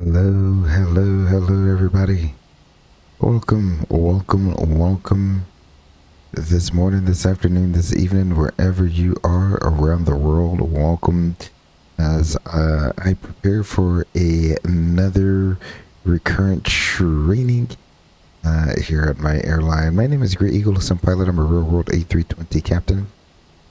Hello, hello, hello, everybody. Welcome this morning, this afternoon, this evening, wherever you are around the world. Welcome as I prepare for another recurrent training here at my airline. My name is Great Eagle, some pilot. I'm a real world A320 captain.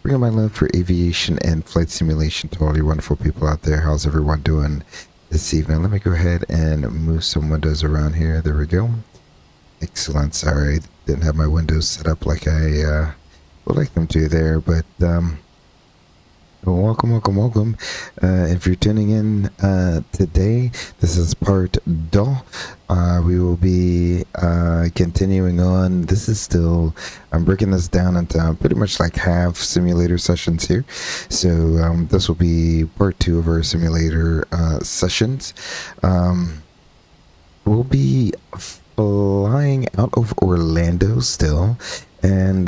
Bringing my love for aviation and flight simulation to all you wonderful people out there. How's everyone doing this evening? Let me go ahead and move some windows around here. There we go. Excellent. Sorry, didn't have my windows set up like I would like them to there, but welcome. If you're tuning in today, this is part 2. We will be continuing on. This is still, I'm breaking this down into pretty much like half simulator sessions here. So this will be part 2 of our simulator sessions. We'll be flying out of Orlando still, and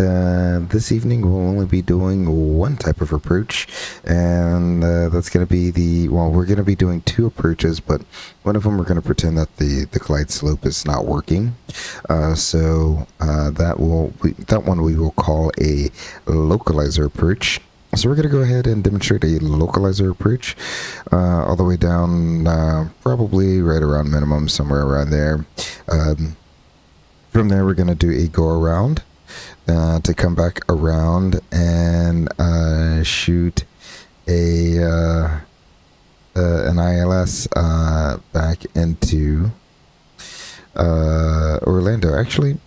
this evening we'll only be doing one type of approach, and that's going to be we're going to be doing 2 approaches, but one of them we're going to pretend that the glide slope is not working. That one we will call a localizer approach. So we're going to go ahead and demonstrate a localizer approach all the way down, probably right around minimum, somewhere around there. From there, we're going to do a go around to come back around and shoot an ILS back into Orlando. Actually,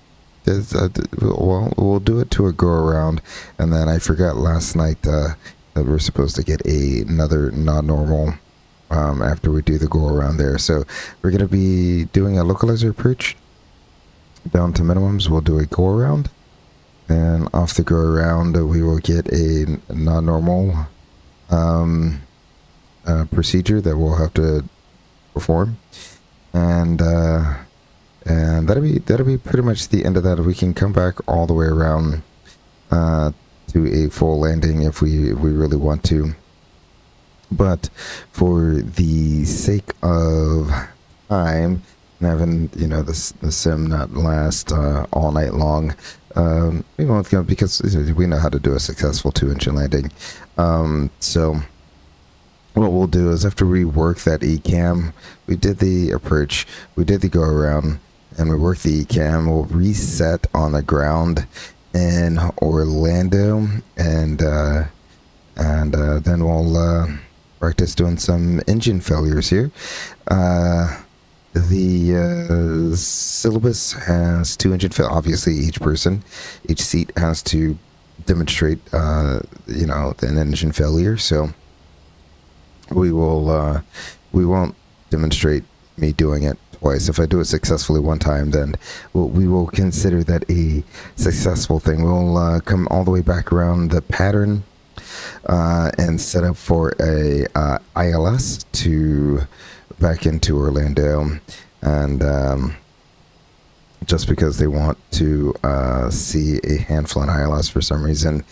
we'll do it to a go around, and then I forgot last night that we're supposed to get another non-normal after we do the go around there. So we're going to be doing a localizer approach down to minimums. We'll do a go around, and off the go around we will get a non-normal procedure that we'll have to perform, and that'll be pretty much the end of that. We can come back all the way around to a full landing if we really want to, but for the sake of time and having the sim not last all night long, we won't go, because we know how to do a successful 2-engine landing. So what we'll do is, after we work that ECAM, we did the approach, we did the go around, and we work the ECAM, we'll reset on the ground in Orlando, and then we'll practice doing some engine failures here. The syllabus has 2 engine fail. Obviously, each seat has to demonstrate, an engine failure. So we won't demonstrate me doing it twice. If I do it successfully one time, then we will consider that a successful thing. We'll come all the way back around the pattern and set up for a ILS to back into Orlando, and just because they want to see a handful in ILS for some reason,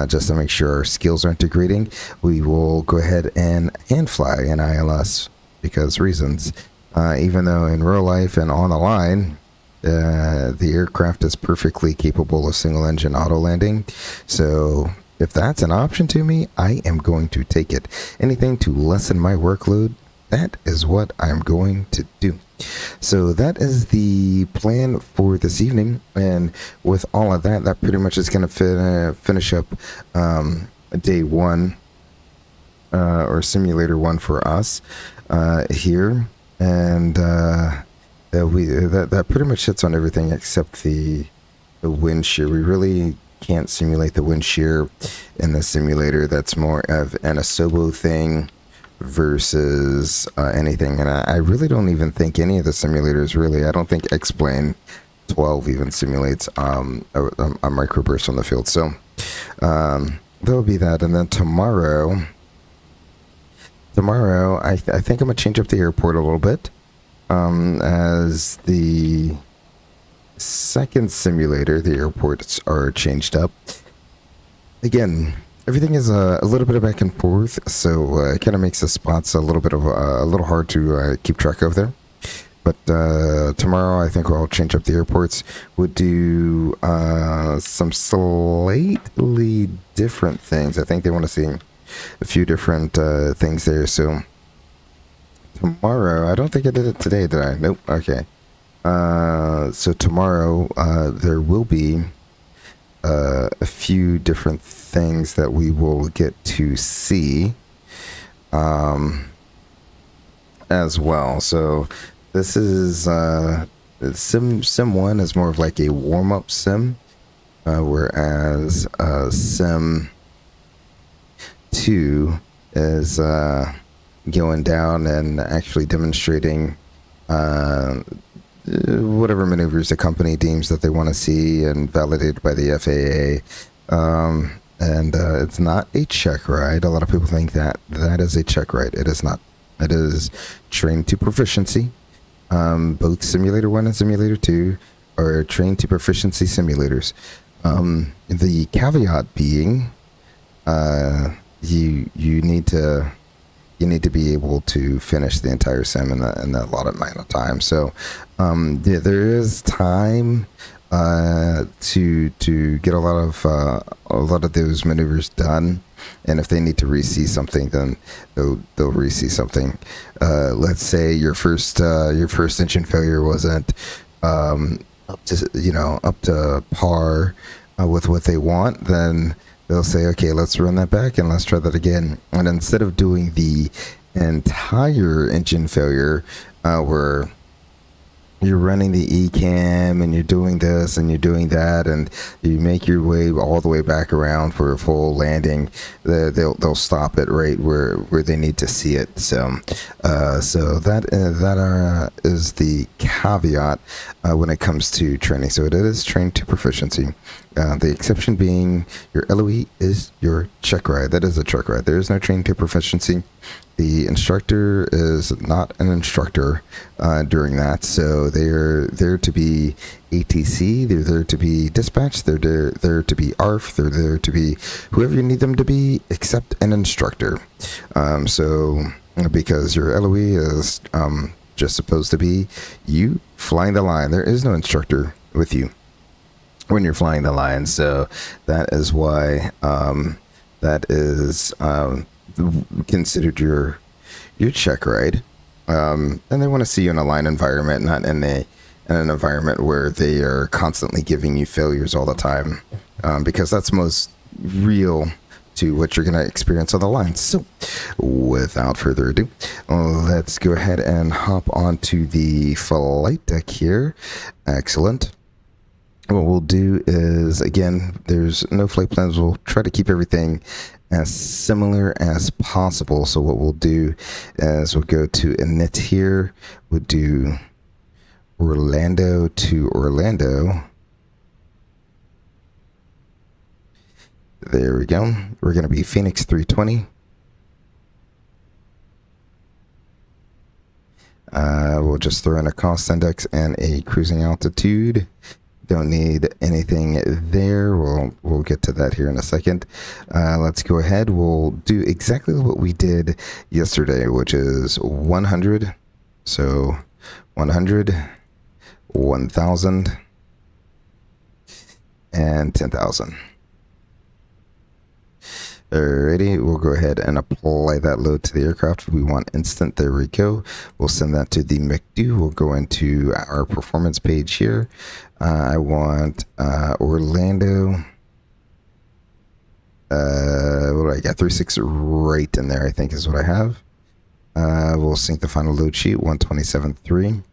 just to make sure our skills are integrating, we will go ahead and fly an ILS because reasons. Even though in real life and on the line, the aircraft is perfectly capable of single engine auto landing. So if that's an option to me, I am going to take it. Anything to lessen my workload, that is what I'm going to do. So that is the plan for this evening, and with all of that, that pretty much is going to finish up day 1 or simulator 1 for us here, and that pretty much hits on everything except the wind shear. We really can't simulate the wind shear in the simulator. That's more of an Asobo thing versus anything, and I really don't even think any of the simulators really, I don't think X-Plane 12 even simulates a microburst on the field. So that'll be that. And then tomorrow I think I'm gonna change up the airport a little bit, as the second simulator, the airports are changed up again. everything is a little bit of back and forth, so it kind of makes the spots a little bit of a little hard to keep track of there. But tomorrow, I think we'll change up the airports. We'll do some slightly different things. I think they want to see a few different things there. So tomorrow, I don't think I did it today, did I? Nope. Okay. So tomorrow, there will be a few different things that we will get to see as well. So this is sim 1 is more of like a warm-up sim, whereas sim 2 is going down and actually demonstrating whatever maneuvers the company deems that they want to see and validated by the FAA. And it's not a check ride. A lot of people think that is a check ride. It is not. It is trained to proficiency. Both Simulator 1 and Simulator 2 are trained to proficiency simulators. The caveat being, you need to be able to finish the entire sim in the allotted amount of time. So there is time to get a lot of those maneuvers done. And if they need to re-see something, then they'll re-see something. Let's say your first engine failure wasn't up to par with what they want, then they'll say, okay, let's run that back and let's try that again. And instead of doing the entire engine failure, where you're running the ECAM and you're doing this and you're doing that and you make your way all the way back around for a full landing, they'll stop it right where they need to see it. So that is the caveat when it comes to training. So it is trained to proficiency. The exception being your LOE is your check ride. That is a check ride. There is no train to proficiency. The instructor is not an instructor during that, so they're there to be ATC, they're there to be dispatch, they're there to be ARF, they're there to be whoever you need them to be, except an instructor. So because your LOE is just supposed to be you flying the line, there is no instructor with you when you're flying the line. So that is why that is considered your check ride, and they want to see you in a line environment, not in an environment where they are constantly giving you failures all the time, because that's most real to what you're going to experience on the line. So without further ado, let's go ahead and hop onto the flight deck here. Excellent. What we'll do is, again, there's no flight plans. We'll try to keep everything as similar as possible. So what we'll do is we'll go to init here. We'll do Orlando to Orlando. There we go. We're going to be Fenix 320. We'll just throw in a cost index and a cruising altitude. Don't need anything there. We'll get to that here in a second. Let's go ahead. We'll do exactly what we did yesterday, which is 100. So 100, 1,000, and 10,000. Alrighty, we'll go ahead and apply that load to the aircraft. We want instant. There we go. We'll send that to the McDo. We'll go into our performance page here. I want Orlando. What do I got? 36 right in there, I think is what I have. We'll sync the final load sheet, 127.3.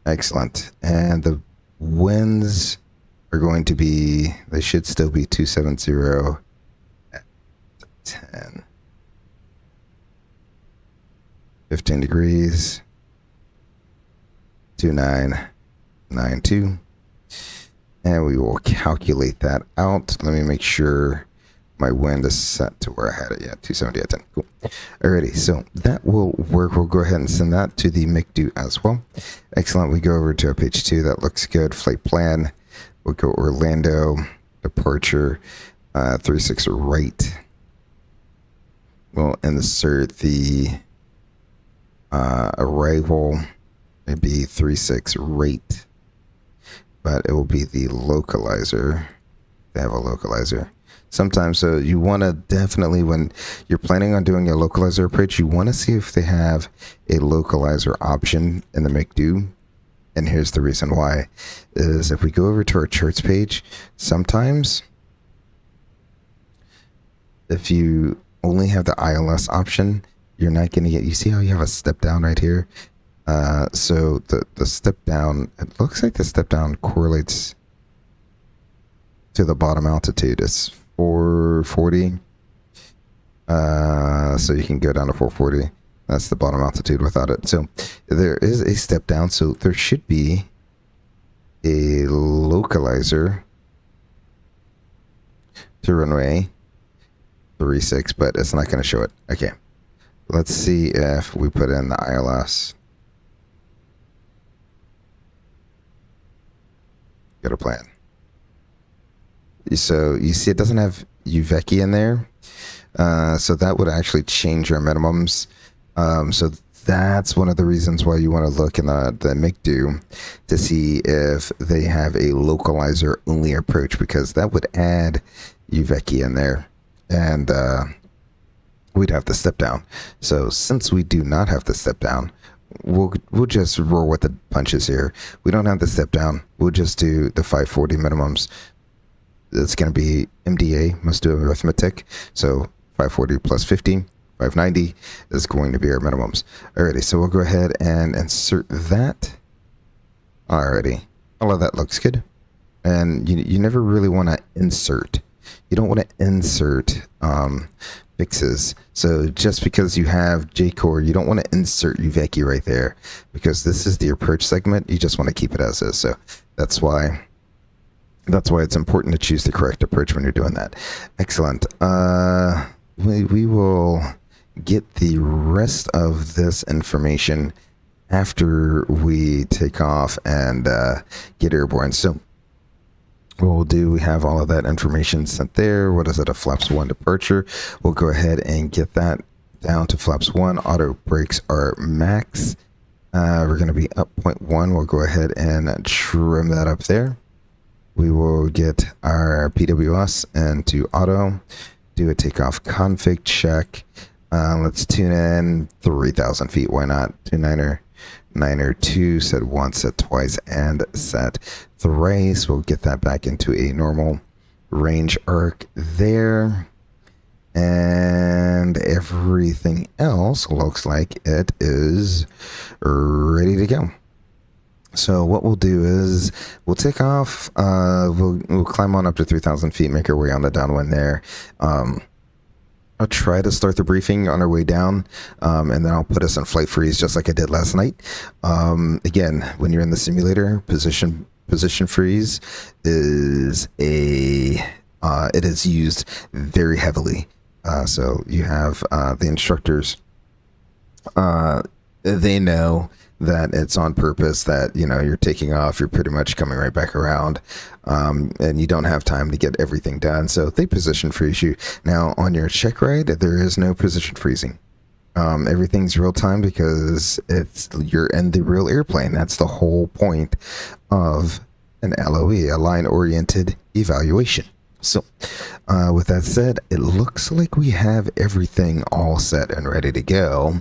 Excellent. And the winds are going to be, they should still be 270 at 10. 15 degrees. 2992. And we will calculate that out. Let me make sure my wind is set to where I had it. Yeah, 270 at 10. Cool. Alrighty, so that will work. We'll go ahead and send that to the McDo as well. Excellent. We go over to page 2. That looks good. Flight plan. We'll go Orlando, departure, 36 right. We'll insert the arrival, maybe 36 right, but it will be the localizer. They have a localizer. Sometimes, so you want to definitely, when you're planning on doing a localizer approach, you want to see if they have a localizer option in the make do. And here's the reason why, is if we go over to our charts page, sometimes if you only have the ILS option, you're not going to get, you see how you have a step down right here? So the step down, it looks like the step down correlates to the bottom altitude. It's 440. So you can go down to 440. That's the bottom altitude without it. So there is a step down. So there should be a localizer to runway 36, but it's not going to show it. Okay. Let's see if we put in the ILS. Got a plan. So you see it doesn't have UVECI in there. So that would actually change your minimums. So that's one of the reasons why you want to look in the MICDO to see if they have a localizer only approach, because that would add UVECI in there, and we'd have to step down. So since we do not have to step down, we'll just roll with the punches here. We don't have to step down. We'll just do the 540 minimums. It's going to be MDA, must do arithmetic. So 540 plus 50, 590 is going to be our minimums. Alrighty, so we'll go ahead and insert that. Alrighty, all of that looks good. And you never really want to insert. You don't want to insert fixes. So just because you have J-Core, you don't want to insert UVECI right there, because this is the approach segment. You just want to keep it as is. So that's why it's important to choose the correct approach when you're doing that. Excellent. We will get the rest of this information after we take off and get airborne. So what we'll do, we have all of that information sent there. What is it? A flaps 1 departure. We'll go ahead and get that down to flaps 1. Auto brakes are max. We're going to be up 0.1. We'll go ahead and trim that up there. We will get our PWS into auto, do a takeoff config check. Let's tune in 3,000 feet. Why not? 2 set once, set twice, and set thrice. We'll get that back into a normal range arc there. And everything else looks like it is ready to go. So what we'll do is we'll take off. We'll climb on up to 3,000 feet, make our way on the downwind there. I'll try to start the briefing on our way down, and then I'll put us in flight freeze just like I did last night. Again, when you're in the simulator, position freeze is it is used very heavily. So you have the instructors. They know that it's on purpose, that you're taking off, you're pretty much coming right back around, and you don't have time to get everything done, so they position freeze you. Now on your check ride, there is no position freezing. Everything's real time because you're in the real airplane. That's the whole point of an LOE, a line oriented evaluation. So with that said, it looks like we have everything all set and ready to go.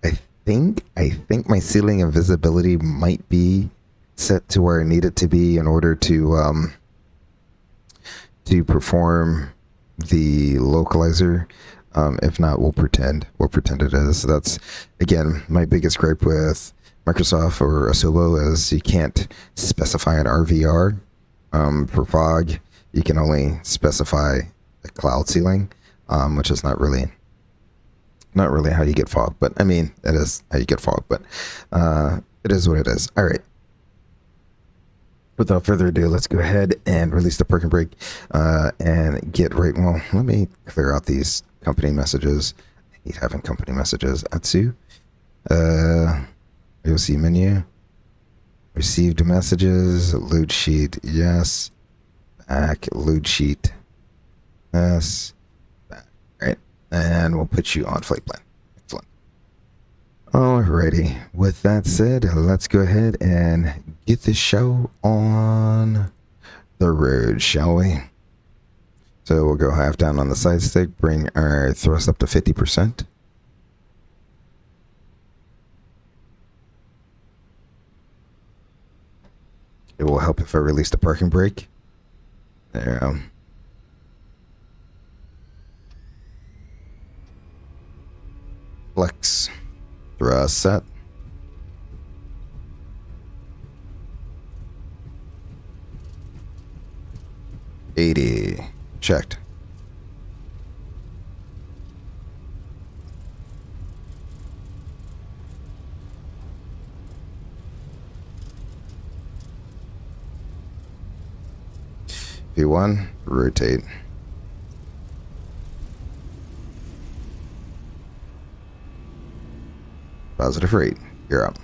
I think my ceiling and visibility might be set to where I need it to be in order to perform the localizer. If not, we'll pretend it is. That's, again, my biggest gripe with Microsoft or Asobo is you can't specify an RVR. For fog, you can only specify a cloud ceiling, which is not really how you get fog, but I mean, it is how you get fog, but it is what it is. All right. Without further ado, let's go ahead and release the parking brake and get right. Well, let me clear out these company messages. I hate having company messages. Atsu. You'll see menu. Received messages. Load sheet. Yes. back, load sheet, yes, back, right, and we'll put you on flight plan. Excellent. Alrighty, with that said, let's go ahead and get this show on the road, shall we? So we'll go half down on the side stick, bring our thrust up to 50%. It will help if I release the parking brake. There. Flex. Thrust set. $80. Checked. V1, rotate. Positive rate. You're up.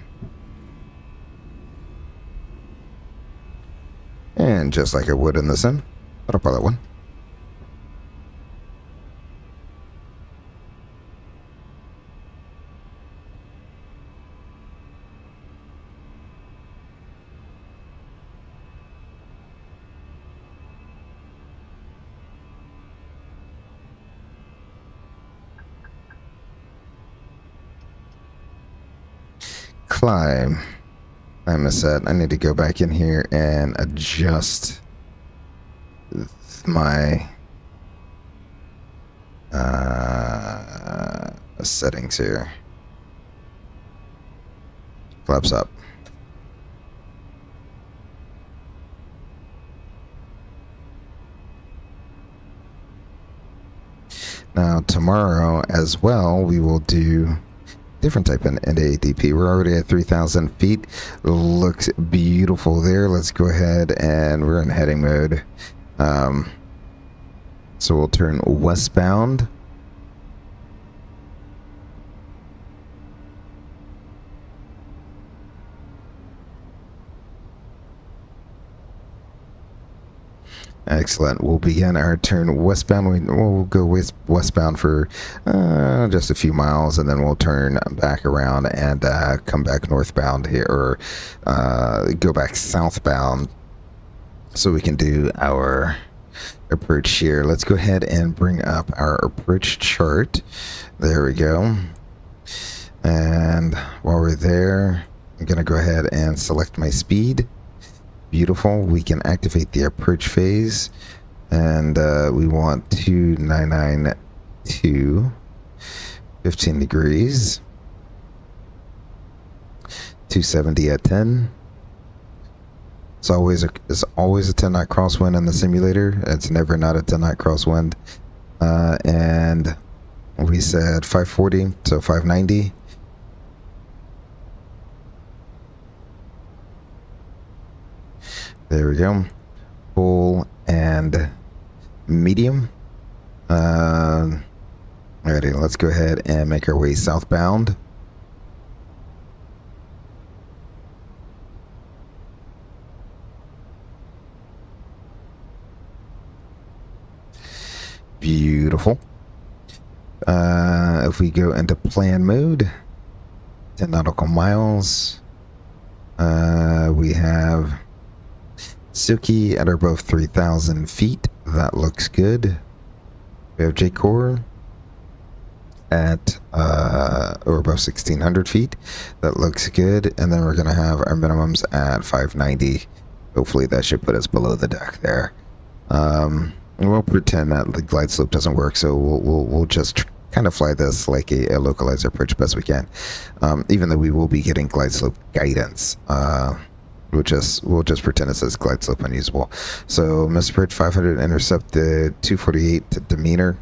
And just like I would in the sim, autopilot 1. Climb. I'm set. I need to go back in here and adjust my settings here. Flaps up. Now tomorrow as well, we will do different type of ADP. We're already at 3,000 feet. Looks beautiful there. Let's go ahead and we're in heading mode. So we'll turn westbound. Excellent. We'll begin our turn westbound. We'll go westbound for just a few miles, and then we'll turn back around and come back northbound here, or go back southbound, so we can do our approach here. Let's go ahead and bring up our approach chart. There we go. And while we're there, I'm going to go ahead and select my speed. Beautiful. We can activate the approach phase, and we want 2992, 15 degrees, 270 at 10. It's always a 10 knot crosswind in the simulator. It's never not a 10 knot crosswind. And we said 540, so 590. There we go. Full and medium. Alrighty, let's go ahead and make our way southbound. Beautiful. If we go into plan mode, 10 nautical miles, we have Suki at or above 3,000 feet. That looks good. We have J-Core at or above 1,600 feet. That looks good. And then we're going to have our minimums at 590. Hopefully that should put us below the deck there. We'll pretend that the glide slope doesn't work, so we'll just kind of fly this like a localizer approach best we can. Even though we will be getting glide slope guidance. We'll just pretend it says glide slope unusable. So Mr. Bridge 500 intercepted 248 to demeanor.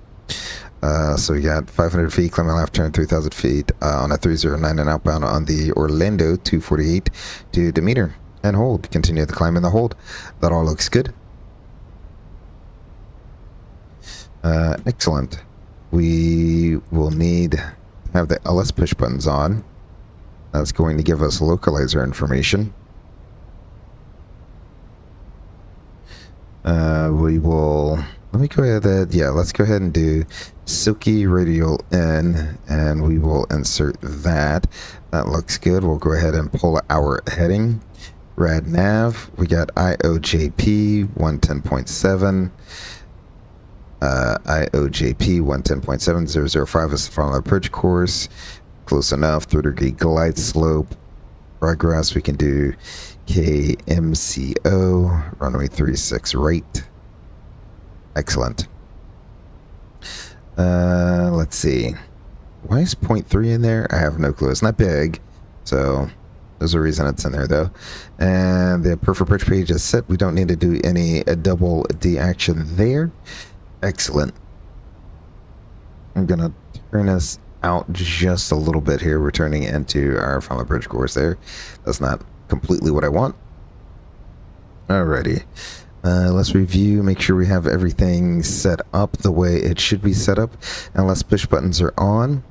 So we got 500 feet, climbing left turn 3,000 feet on a 309 and outbound on the Orlando 248 to demeanor and hold. Continue the climb and the hold. That all looks good. Excellent. We will need to have the LS push buttons on. That's going to give us localizer information. We will, let me go ahead, yeah, let's go ahead and do silky radial in, and we will insert that. That looks good. We'll go ahead and pull our heading. Rad nav, we got IOJP 110.7. IOJP 110.7005 is the final approach course. Close enough. 30-degree glide slope. Progress, we can do KMCO, runway 36 right. Excellent. Let's see. Why is 0.3 in there? I have no clue. It's not big, so there's a reason it's in there, though. And the preferred approach page is set. We don't need to do any double D action there. Excellent. I'm going to turn this out just a little bit here. We're turning into our final approach course there. That's not completely what I want. Alrighty. Let's review, make sure we have everything set up the way it should be set up. Unless push buttons are on.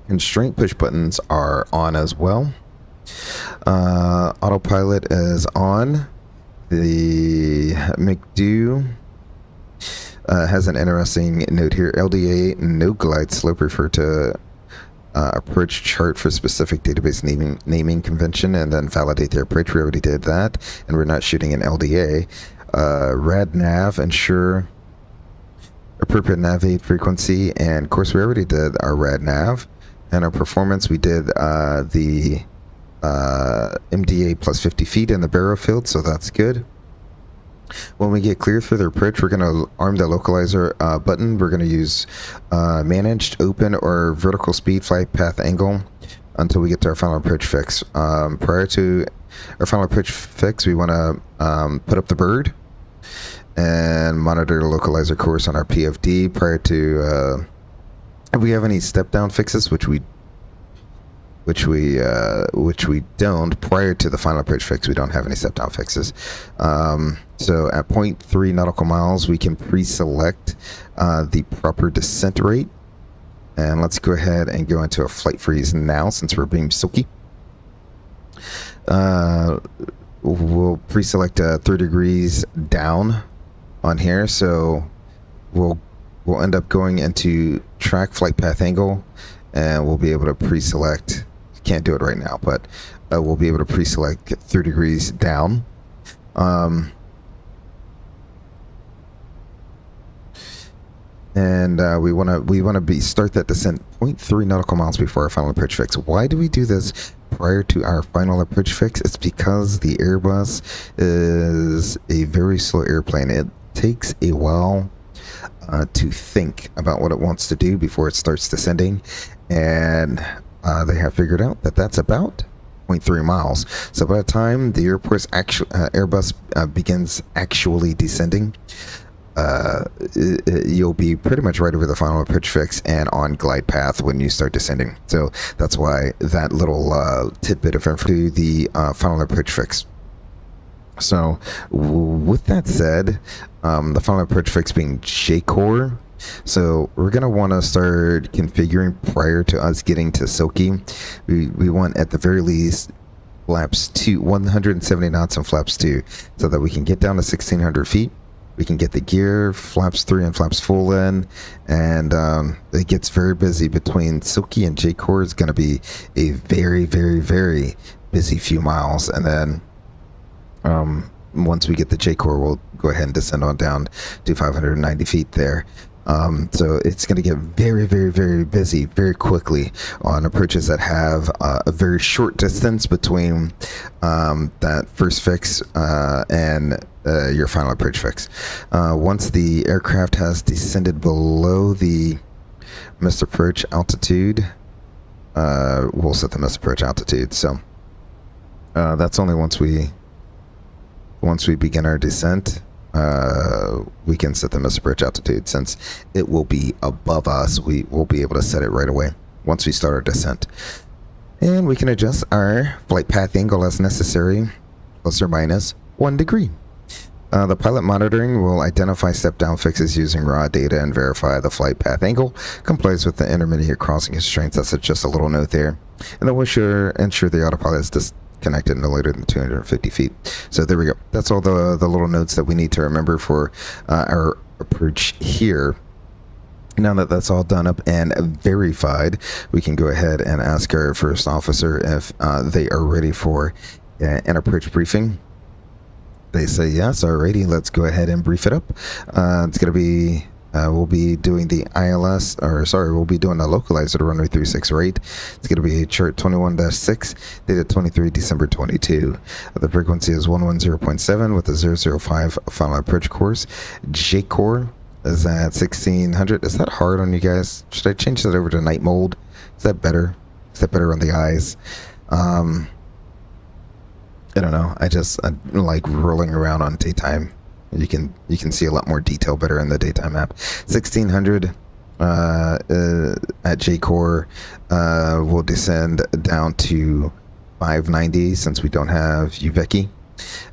Constraint push buttons are on as well. Autopilot is on. The McDo has an interesting note here. LDA, no glide slope, refer to approach chart for specific database naming convention, and then validate the approach. We already did that, and we're not shooting an LDA. Rad nav, ensure appropriate navigate frequency, and of course we already did our rad nav. And our performance, we did the MDA plus 50 feet in the barrow field, so that's good. When we get clear for the approach, we're going to arm the localizer button. We're going to use managed, open, or vertical speed flight path angle until we get to our final approach fix. Prior to our final approach fix, we want to put up the bird and monitor the localizer course on our PFD prior to if we have any step down fixes, which we don't. Prior to the final approach fix, we don't have any step down fixes. So at 0.3 nautical miles, we can pre-select the proper descent rate. And let's go ahead and go into a flight freeze now, since we're being silky. We'll pre-select 30 degrees down on here, so we'll end up going into track flight path angle, and we'll be able to pre-select. Can't do it right now, but we'll be able to pre-select 30 degrees down. And we want to start that descent 0.3 nautical miles before our final approach fix. Why do we do this prior to our final approach fix? It's because the Airbus is a very slow airplane. It takes a while to think about what it wants to do before it starts descending, and they have figured out that that's about 0.3 miles. So by the time the Airbus begins actually descending, you'll be pretty much right over the final approach fix and on glide path when you start descending. So that's why that little tidbit of info to the final approach fix. So with that said, the final approach fix being J-core, so we're going to want to start configuring prior to us getting to Silky. We want at the very least flaps 2, 170 knots and flaps 2, so that we can get down to 1600 feet. We can get the gear, flaps 3 and flaps full in, and it gets very busy between Silky and J-core. It's going to be a very, very, very busy few miles, and then once we get the J-core, we'll go ahead and descend on down to 590 feet there. So it's going to get very, very, very busy very quickly on approaches that have a very short distance between that first fix and your final approach fix. Once the aircraft has descended below the missed approach altitude, we'll set the missed approach altitude. So that's only once we begin our descent. We can set the missed approach altitude. Since it will be above us, we will be able to set it right away once we start our descent. And we can adjust our flight path angle as necessary, plus or minus 1 degree. The pilot monitoring will identify step-down fixes using raw data and verify the flight path angle complies with the intermediate crossing constraints. That's just a little note there. And then we'll ensure the autopilot is connected no later than 250 feet. So there we go. That's all the little notes that we need to remember for our approach here. Now that that's all done up and verified, we can go ahead and ask our first officer if they are ready for an approach briefing. They say yes. Alrighty, let's go ahead and brief it up. It's going to be we'll be doing the ILS, or sorry, we'll be doing the localizer to runway 36 right. It's going to be chart 21-6, dated 23 December 22. The frequency is 110.7 with a 005 final approach course. J-core is at 1600. Is that hard on you guys? Should I change that over to night mode? Is that better? Is that better on the eyes? I don't know. I like rolling around on daytime. You can see a lot more detail better in the daytime map. 1600 at J-core will descend down to 590 since we don't have Uveki.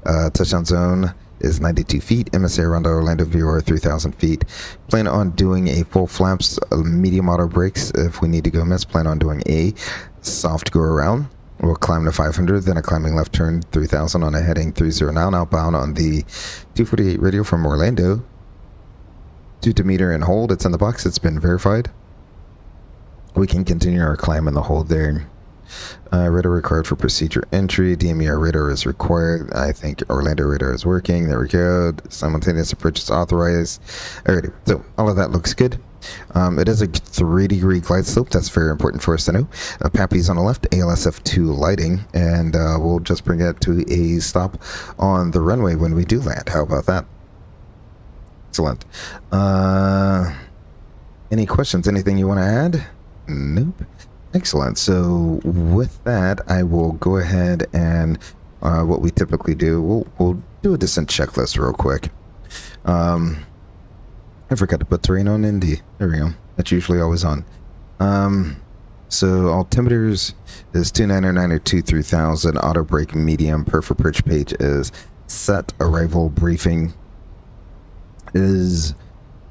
Touchdown zone is 92 feet. MSA around Orlando VR 3,000 feet. Plan on doing a full flaps, medium auto brakes if we need to go miss. Plan on doing a soft go around. We'll climb to 500, then a climbing left turn 3000 on a heading 30 now, outbound on the 248 radio from Orlando to Demeter and hold. It's in the box. It's been verified. We can continue our climb in the hold there. Radar required for procedure entry. DMER radar is required. I think Orlando radar is working. There we go. Simultaneous approach is authorized. Alrighty, so all of that looks good. It is a 3-degree glide slope. That's very important for us to know. Pappy's on the left, ALSF2 lighting, and we'll just bring it to a stop on the runway when we do land. How about that? Excellent. Any questions? Anything you want to add? Nope. Excellent. So with that, I will go ahead and what we typically do, we'll do a descent checklist real quick. I forgot to put terrain on Indy. There we go. That's usually always on. So altimeters is 2992 3000. Auto brake medium. Perf approach page is set. Arrival briefing is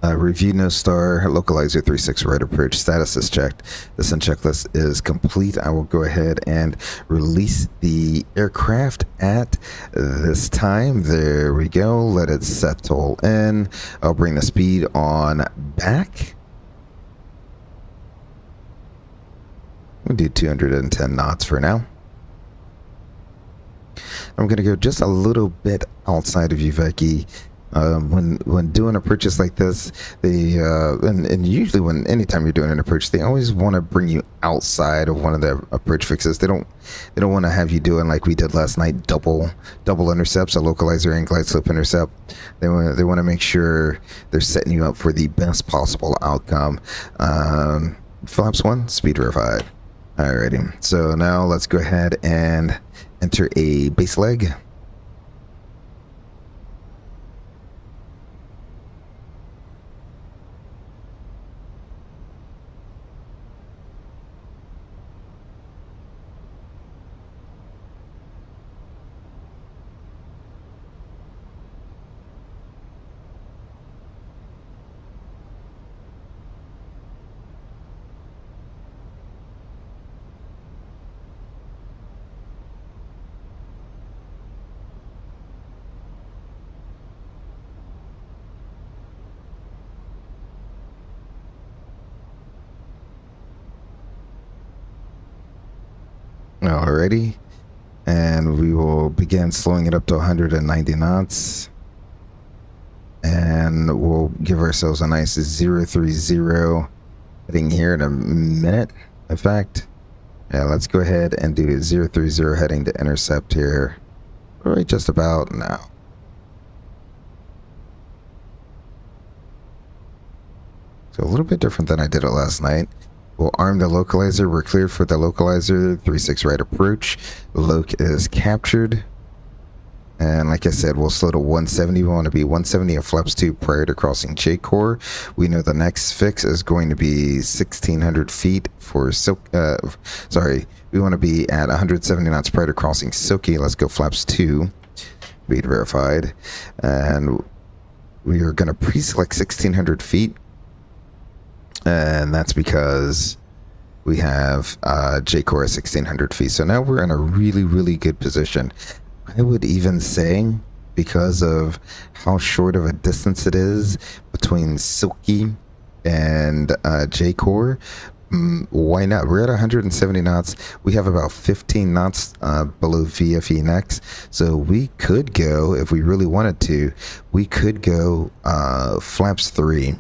review no star. Localizer 36 right approach. Status is checked. Descent checklist is complete. I will go ahead and release the aircraft at this time. There we go. Let it settle in. I'll bring the speed on back. We'll do 210 knots for now. I'm going to go just a little bit outside of Uveki. When doing a purchase like this, they and usually anytime you're doing an approach, they always want to bring you outside of one of the approach fixes. They don't want to have you doing like we did last night, double intercepts, a localizer and glide slope intercept. They want to make sure they're setting you up for the best possible outcome. Flaps 1, speed verified. Alrighty, so now let's go ahead and enter a base leg. Alrighty, and we will begin slowing it up to 190 knots, and we'll give ourselves a nice 030 heading here in a minute. In fact, yeah, let's go ahead and do 030 heading to intercept here right just about now. So a little bit different than I did it last night. We'll arm the localizer. We're cleared for the localizer. 36 right approach. Loc is captured. And like I said, we'll slow to 170. We want to be 170 and flaps 2 prior to crossing J-core. We know the next fix is going to be 1600 feet for sorry, we want to be at 170 knots prior to crossing Silky. Let's go flaps 2. Speed verified. And we are going to pre-select 1600 feet. And that's because We have J-core at 1600 feet. So now we're in a really, really good position. I would even say, because of how short of a distance it is between Silky and J-core, why not? We're at 170 knots. We have about 15 knots below VFE next. So we could go, if we really wanted to, we could go flaps 3.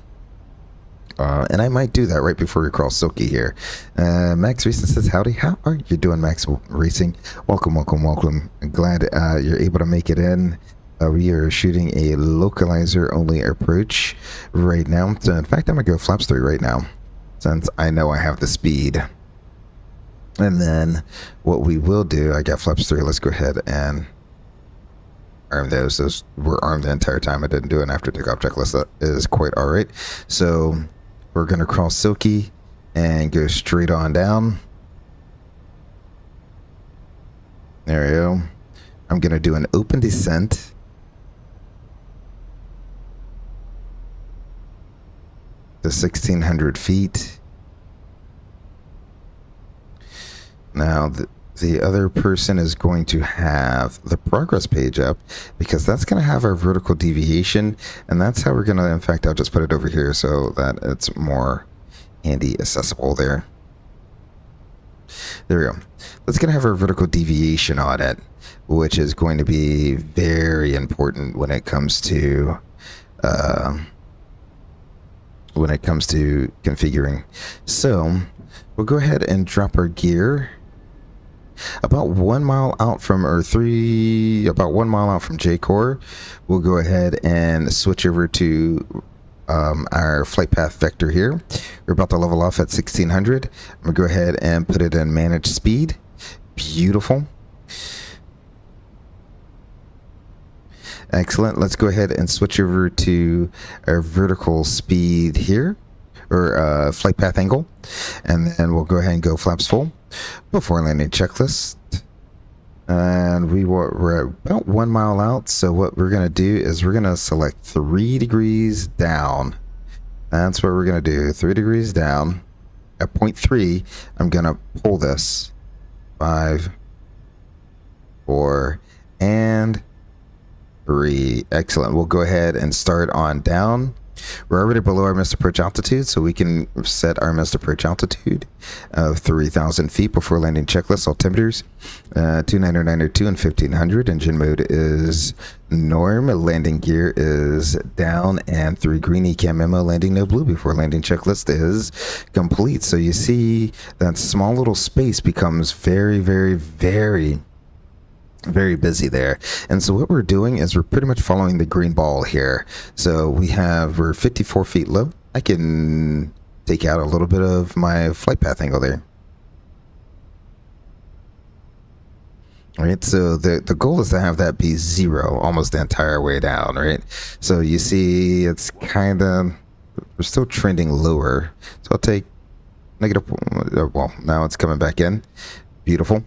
And I might do that right before we cross Silky here. Max Racing says, howdy. How are you doing, Max Racing? Welcome, welcome, welcome. Glad you're able to make it in. We are shooting a localizer only approach right now. So in fact, I'm going to go flaps 3 right now, since I know I have the speed. And then what we will do, I got flaps 3. Let's go ahead and arm those. Those were armed the entire time. I didn't do an after takeoff checklist. That is quite all right. So we're going to cross Silky and go straight on down. There we go. I'm going to do an open descent. To 1600 feet. Now the other person is going to have the progress page up, because that's going to have our vertical deviation, and that's how we're going to, in fact, I'll just put it over here so that it's more handy accessible there. There we go. That's going to have our vertical deviation on it, which is going to be very important when it comes to configuring. So we'll go ahead and drop our gear about 1 mile out from, about 1 mile out from J-core. We'll go ahead and switch over to our flight path vector here. We're about to level off at 1600. I'm gonna go ahead and put it in manage speed. Beautiful. Excellent. Let's go ahead and switch over to our vertical speed here, or flight path angle, and then we'll go ahead and go flaps full before landing checklist. And we're about 1 mile out. So what we're gonna do is we're gonna select 3 degrees down. That's what we're gonna do. 3 degrees down. At 0.3, I'm gonna pull this. 5, 4, and 3. Excellent. We'll go ahead and start on down. We're already below our missed approach altitude, so we can set our missed approach altitude of 3,000 feet before landing checklist. Altimeters 29902 and 1500. Engine mode is norm. Landing gear is down and 3 green. ECAM memo landing no blue before landing checklist is complete. So you see that small little space becomes very, very, very busy there. And so what we're doing is we're pretty much following the green ball here. So we're 54 feet low. I can take out a little bit of my flight path angle there. All right, so the goal is to have that be 0 almost the entire way down, right? So you see it's kind of, we're still trending lower. So I'll take negative, well, now it's coming back in. Beautiful.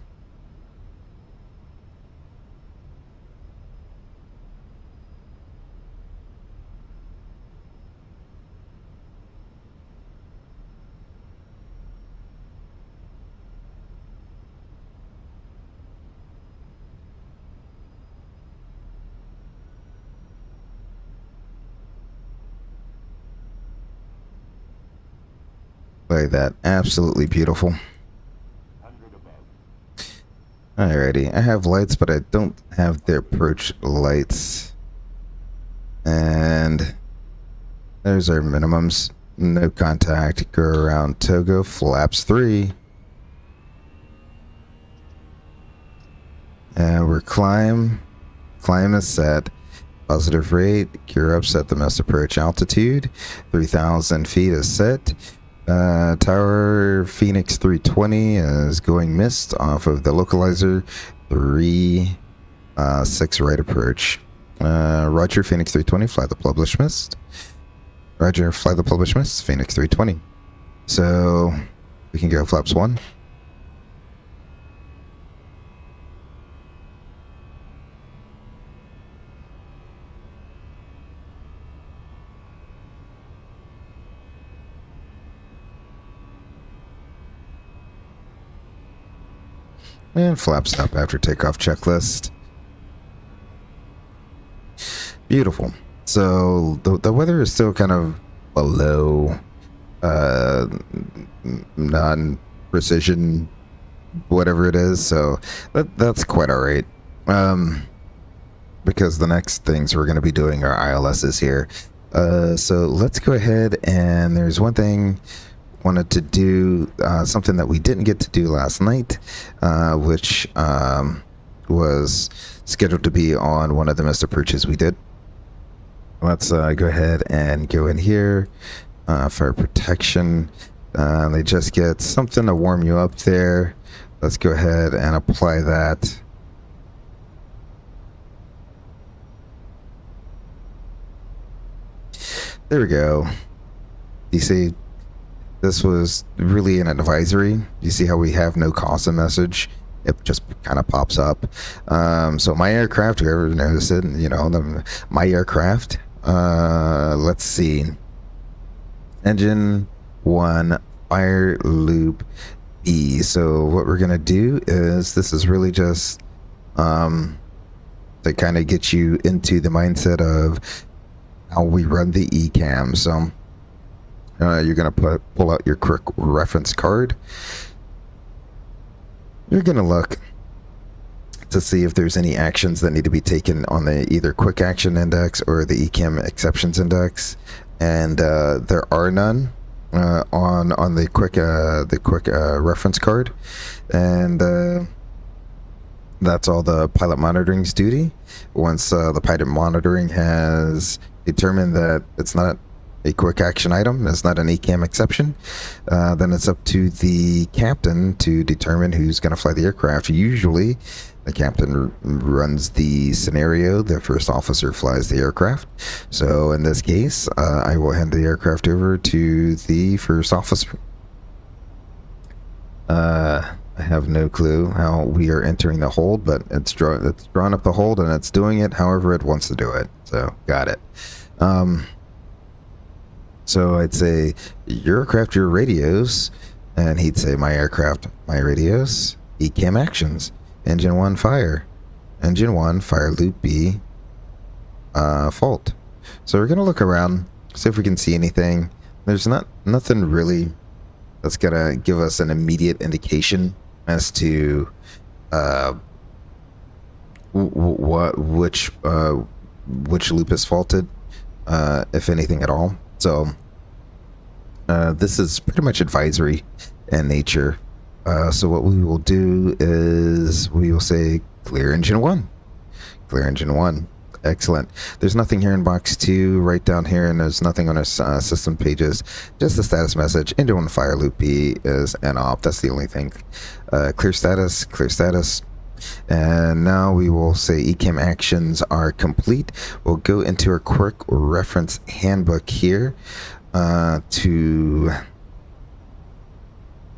Like that. Absolutely beautiful. Alrighty. I have lights, but I don't have the approach lights. And there's our minimums. No contact. Go around Togo. Flaps 3. And we're climb. Climb is set. Positive rate. Gear up, set the missed approach altitude. 3,000 feet is set. Tower Fenix 320 is going missed off of the localizer. 6 right approach. Roger, Fenix 320, fly the published missed. Roger, fly the published missed, Fenix 320. So we can go flaps 1. And flaps up after takeoff checklist. Beautiful. So the weather is still kind of below non-precision, whatever it is. So that's quite all right. Because the next things we're going to be doing are ILSs here. So let's go ahead, and there's one thing wanted to do, something that we didn't get to do last night, which was scheduled to be on one of the missed approaches we did. Let's go ahead and go in here, fire protection. They just get something to warm you up there. Let's go ahead and apply that. There we go. You see, this was really an advisory. You see how we have no CASA message? It just kind of pops up. So my aircraft, whoever knows it, you know, my aircraft. Let's see. Engine 1, fire loop E. So what we're gonna do is, this is really just to kind of get you into the mindset of how we run the ECAM. So you're gonna pull out your quick reference card. You're gonna look to see if there's any actions that need to be taken on the either quick action index or the ECAM exceptions index, and there are none on the quick reference card, and that's all the pilot monitoring's duty. Once the pilot monitoring has determined that it's not a quick action item, it's not an ECAM exception, then it's up to the captain to determine who's going to fly the aircraft. Usually the captain runs the scenario, the first officer flies the aircraft. So in this case, I will hand the aircraft over to the first officer. I have no clue how we are entering the hold, but it's drawn up the hold, and it's doing it however it wants to do it. So got it. So I'd say, your aircraft, your radios, and he'd say, my aircraft, my radios, ECAM actions. Engine 1 fire. Engine 1 fire loop B fault. So we're gonna look around, see if we can see anything. There's nothing really that's gonna give us an immediate indication as to which loop is faulted, if anything at all. So this is pretty much advisory in nature. So what we will do is we will say clear engine 1. Clear engine 1. Excellent. There's nothing here in box 2 right down here, and there's nothing on our system pages. Just the status message. Engine 1 fire loop B is an op. That's the only thing. Clear status. Clear status. And now we will say ECAM actions are complete. We'll go into our quick reference handbook here to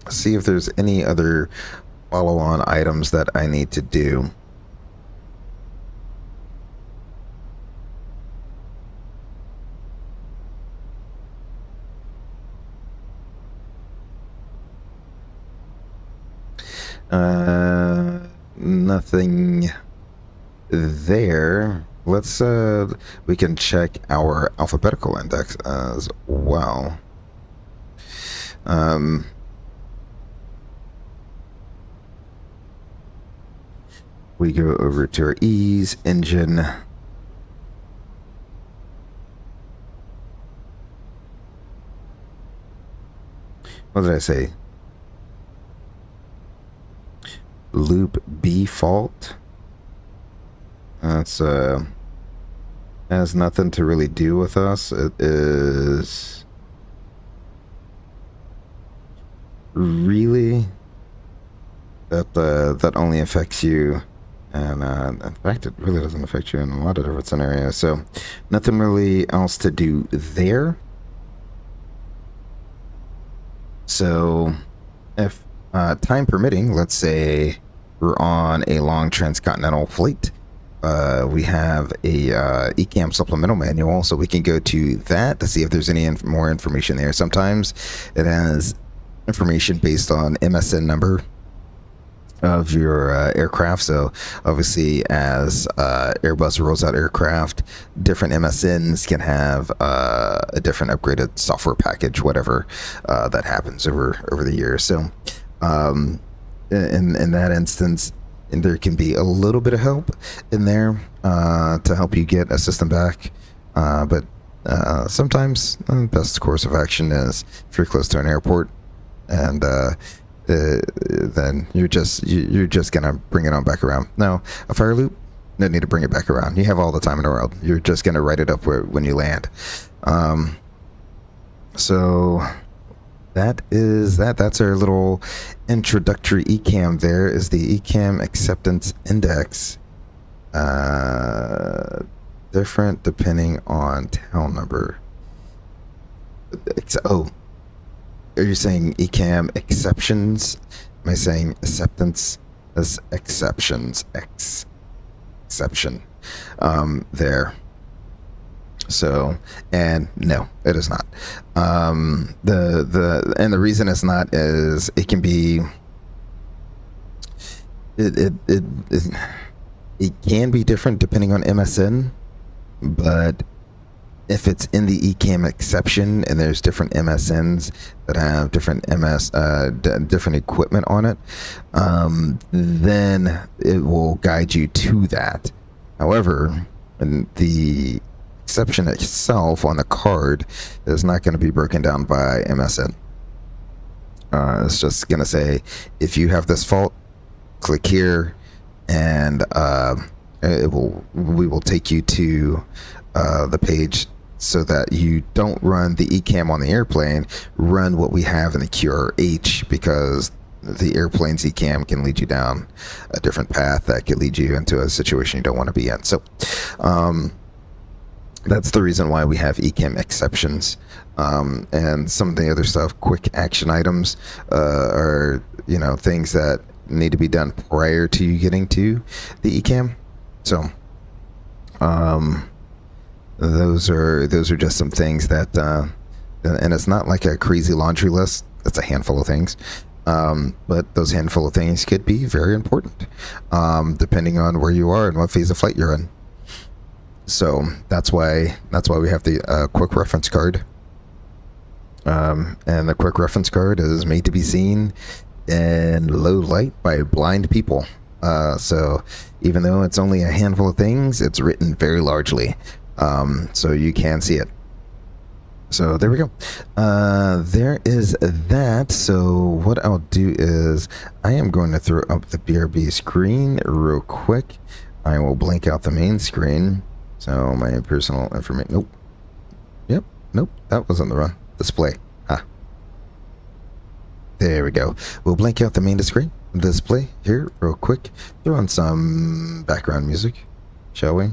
see if there's any other follow-on items that I need to do. Nothing there. Let's we can check our alphabetical index as well. We go over to our E's, engine. What did I say? Loop B fault. That's has nothing to really do with us. It is really that only affects you, and in fact it really doesn't affect you in a lot of different scenarios. So nothing really else to do there. So if time permitting, let's say we're on a long transcontinental flight, we have a ECAM supplemental manual, so we can go to that to see if there's any more information there. Sometimes it has information based on MSN number, of your aircraft. So obviously, as Airbus rolls out aircraft, different MSNs can have a different upgraded software package, whatever that happens over the years. So in that instance, there can be a little bit of help in there to help you get a system back, but sometimes the best course of action is if you're close to an airport, and then you're just gonna bring it on back around. Now, a fire loop, no need to bring it back around. You have all the time in the world. You're just gonna write it up when you land. So that is that. That's our little introductory ECAM. There is the ECAM acceptance index. Different depending on town number. Are you saying ECAM exceptions? Am I saying acceptance as exceptions? Exception. There. So, and no, it is not. The reason it's not is it can be. It can be different depending on MSN, but if it's in the ECAM exception and there's different MSNs that have different different equipment on it, then it will guide you to that. However, the exception itself on the card is not going to be broken down by MSN. It's just going to say, if you have this fault, click here, and we will take you to the page so that you don't run the ECAM on the airplane, run what we have in the QRH, because the airplane's ECAM can lead you down a different path that could lead you into a situation you don't want to be in. So that's the reason why we have ECAM exceptions. And some of the other stuff, quick action items, are things that need to be done prior to you getting to the ECAM. So those are just some things that and it's not like a crazy laundry list. It's a handful of things, but those handful of things could be very important depending on where you are and what phase of flight you're in. So that's why we have the quick reference card, and the quick reference card is made to be seen in low light by blind people. So even though it's only a handful of things, it's written very largely, so you can see it. So there we go. There is that. So what I'll do is I am going to throw up the BRB screen real quick. I will blank out the main screen. So my personal information. Nope. Yep. Nope. That wasn't the run. Display. There we go. We'll blank out the main display here real quick. Throw on some background music, shall we?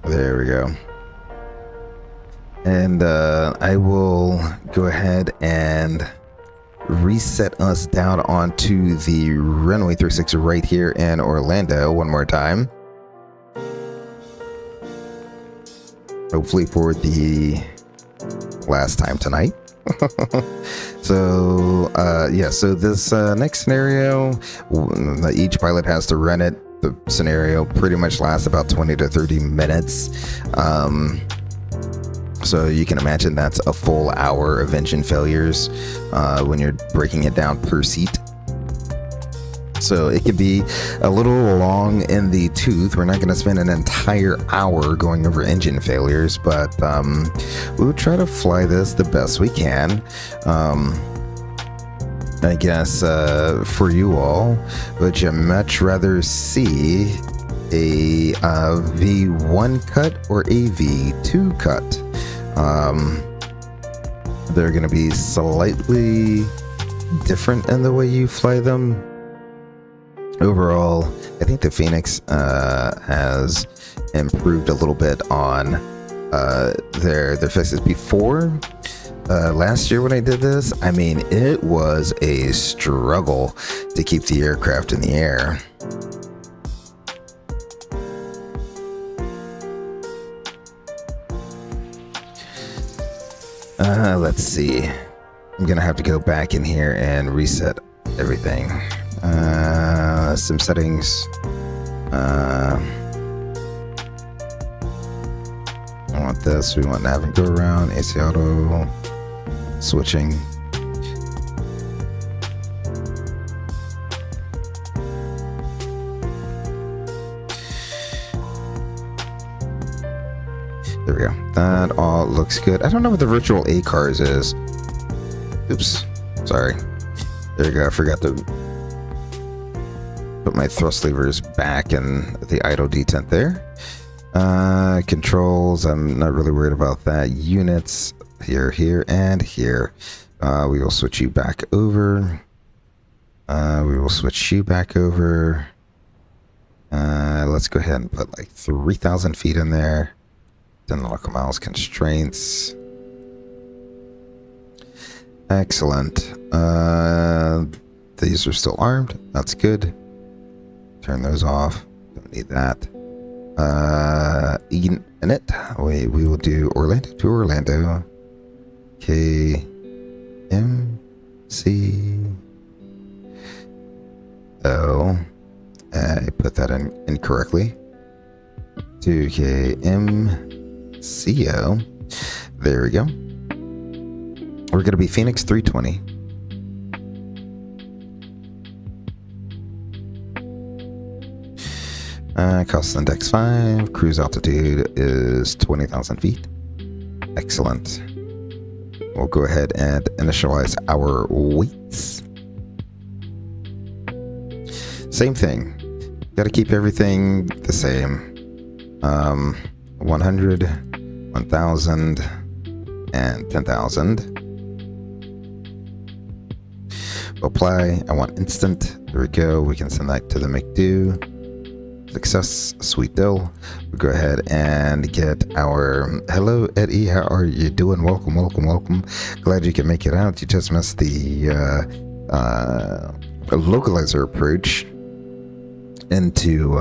There we go. And I will go ahead and reset us down onto the runway 36 right here in Orlando one more time. Hopefully for the last time tonight. So so this next scenario, each pilot has to run it. The scenario pretty much lasts about 20 to 30 minutes. So you can imagine that's a full hour of engine failures when you're breaking it down per seat. So it could be a little long in the tooth. We're not going to spend an entire hour going over engine failures, but we'll try to fly this the best we can. I guess for you all, would you much rather see a V1 cut or a V2 cut? They're going to be slightly different in the way you fly them. Overall, I think the Fenix has improved a little bit on their fixes. Before last year when I did this, I mean, it was a struggle to keep the aircraft in the air. Let's see. I'm gonna have to go back in here and reset everything. Some settings. I want this. We want nav and go around. AC auto. Switching. There we go. That all looks good. I don't know what the virtual A cars is. Oops. Sorry. There you go. I forgot to put my thrust levers back in the idle detent there. Controls. I'm not really worried about that. Units. Here, here, and here. We will switch you back over. We will switch you back over. Let's go ahead and put like 3,000 feet in there. 10 nautical miles constraints. Excellent. These are still armed. That's good. Turn those off. Don't need that. In it. We will do Orlando to Orlando. K M C O. I put that in incorrectly. 2KMCO. There we go. We're going to be Fenix 320. Cost index 5. Cruise altitude is 20,000 feet. Excellent. We'll go ahead and initialize our weights. Same thing. Got to keep everything the same. 100, 1,000, and 10,000. Apply. I want instant. There we go. We can send that to the McDo. Success. Sweet deal. We'll go ahead and get our hello Eddie, how are you doing? Welcome, welcome, welcome. Glad you can make it out. You just missed the localizer approach into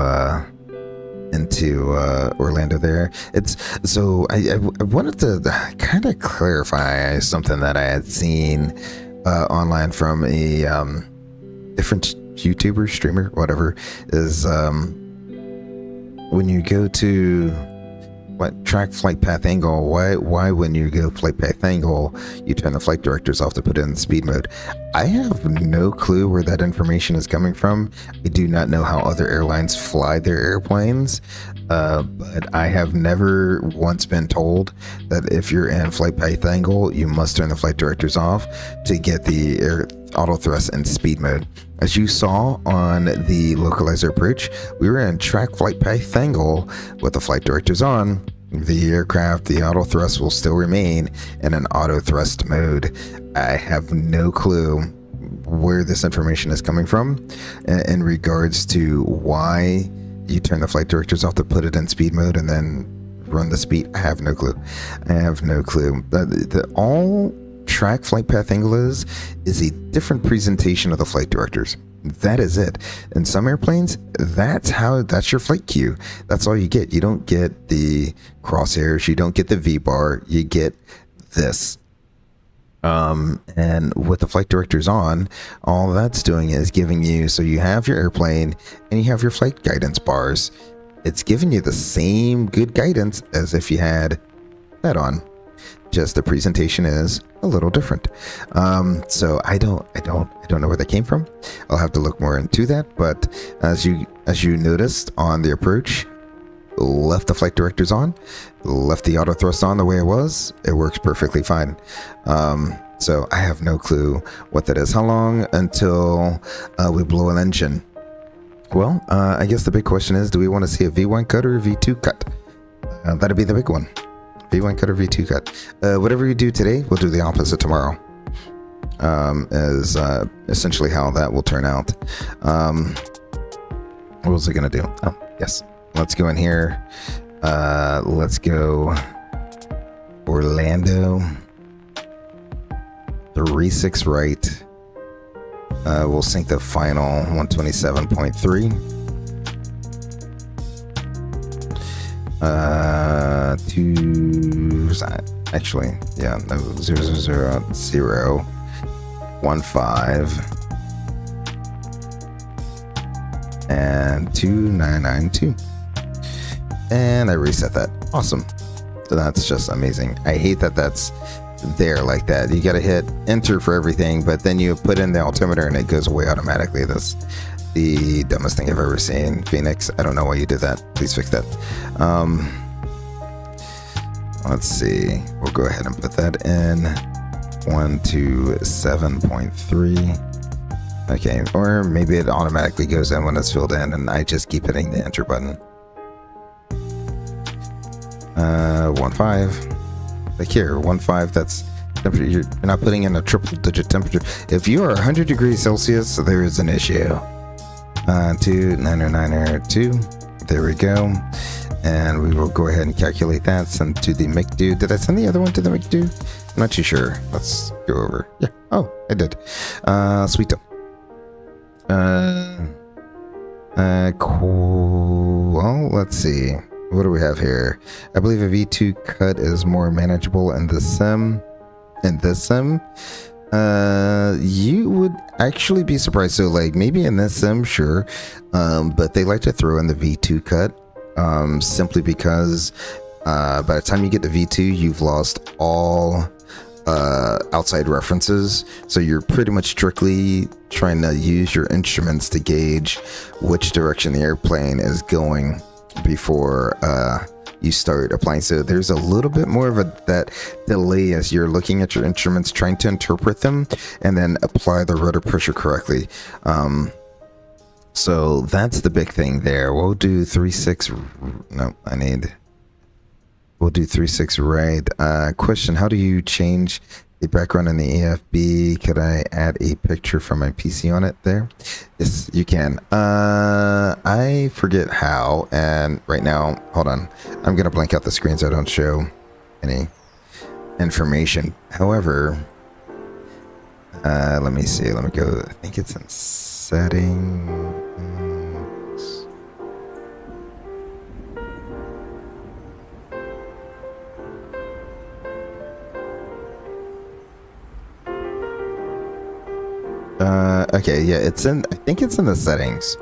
Orlando there. It's so I wanted to kind of clarify something that I had seen online from a different YouTuber, streamer, whatever, is when you go to track flight path angle, why when you go flight path angle you turn the flight directors off to put it in speed mode. I have no clue where that information is coming from. I do not know how other airlines fly their airplanes, but I have never once been told that if you're in flight path angle you must turn the flight directors off to get the air auto thrust in speed mode. As you saw on the localizer approach, we were in track flight path angle with the flight directors on. The aircraft, the auto thrust will still remain in an auto thrust mode. I have no clue where this information is coming from in regards to why you turn the flight directors off to put it in speed mode and then run the speed. I have no clue. I have no clue. All track flight path angle is a different presentation of the flight directors. That is it. In some airplanes, that's your flight cue. That's all you get. You don't get the crosshairs, you don't get the V-bar, you get this. And with the flight directors on, all that's doing is giving you, so you have your airplane and you have your flight guidance bars. It's giving you the same good guidance as if you had that on. Just the presentation is a little different. So I don't know where that came from. I'll have to look more into that. But as you noticed on the approach, left the flight directors on, left the auto thrust on the way it was. It works perfectly fine. So I have no clue what that is. How long until we blow an engine? Well, I guess the big question is, do we want to see a V1 cut or a V2 cut? That'd be the big one. V1 cut or V2 cut. Whatever you do today, we'll do the opposite tomorrow. Is essentially how that will turn out. What was I gonna do? Oh, yes. Let's go in here. Let's go Orlando. 36 right. We'll sync the final 127.3. Actually, yeah, no, 000. 15 and 2992, and I reset that. Awesome. So that's just amazing. I hate that that's there like that. You got to hit enter for everything, but then you put in the altimeter and it goes away automatically. That's the dumbest thing I've ever seen. Phoenix, I don't know why you did that. Please fix that. Let's see, we'll go ahead and put that in 127.3. okay, or maybe it automatically goes in when it's filled in and I just keep hitting the enter button. 15, like here, 15, that's temperature. You're not putting in a triple digit temperature. If you are 100 degrees Celsius, there is an issue. 2992, there we go. And we will go ahead and calculate that, send to the McDo. Did I send the other one to the McDo? I'm not too sure. Let's go over. Yeah, oh, I did. Sweeto. Cool. Well, let's see. What do we have here? I believe a V2 cut is more manageable in this sim. You would actually be surprised. So like maybe in this sim, sure. But they like to throw in the V2 cut. Simply because by the time you get to V2, you've lost all outside references, so you're pretty much strictly trying to use your instruments to gauge which direction the airplane is going before you start applying. So there's a little bit more of that delay as you're looking at your instruments, trying to interpret them and then apply the rudder pressure correctly. So that's the big thing there. We'll do 3.6. No, we'll do 3.6 right. Question: how do you change the background in the AFB? Could I add a picture from my PC on it there? Yes, you can. I forget how, and right now, hold on. I'm gonna blank out the screen so I don't show any information. However, let me see. Let me go. I think it's in settings. Okay, yeah, it's in, I think it's in the settings.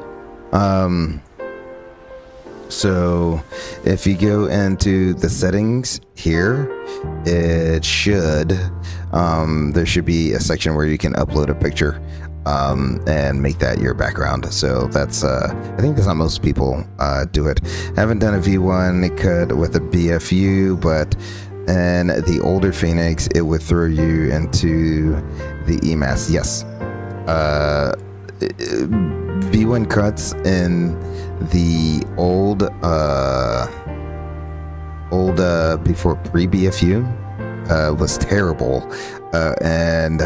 So if you go into the settings here, it should, there should be a section where you can upload a picture, and make that your background. So that's, I think that's how most people, do it. Haven't done a V1 cut with a BFU, but in the older Phoenix, it would throw you into the EMAS. Yes. V1 cuts in the old before pre-BFU was terrible, and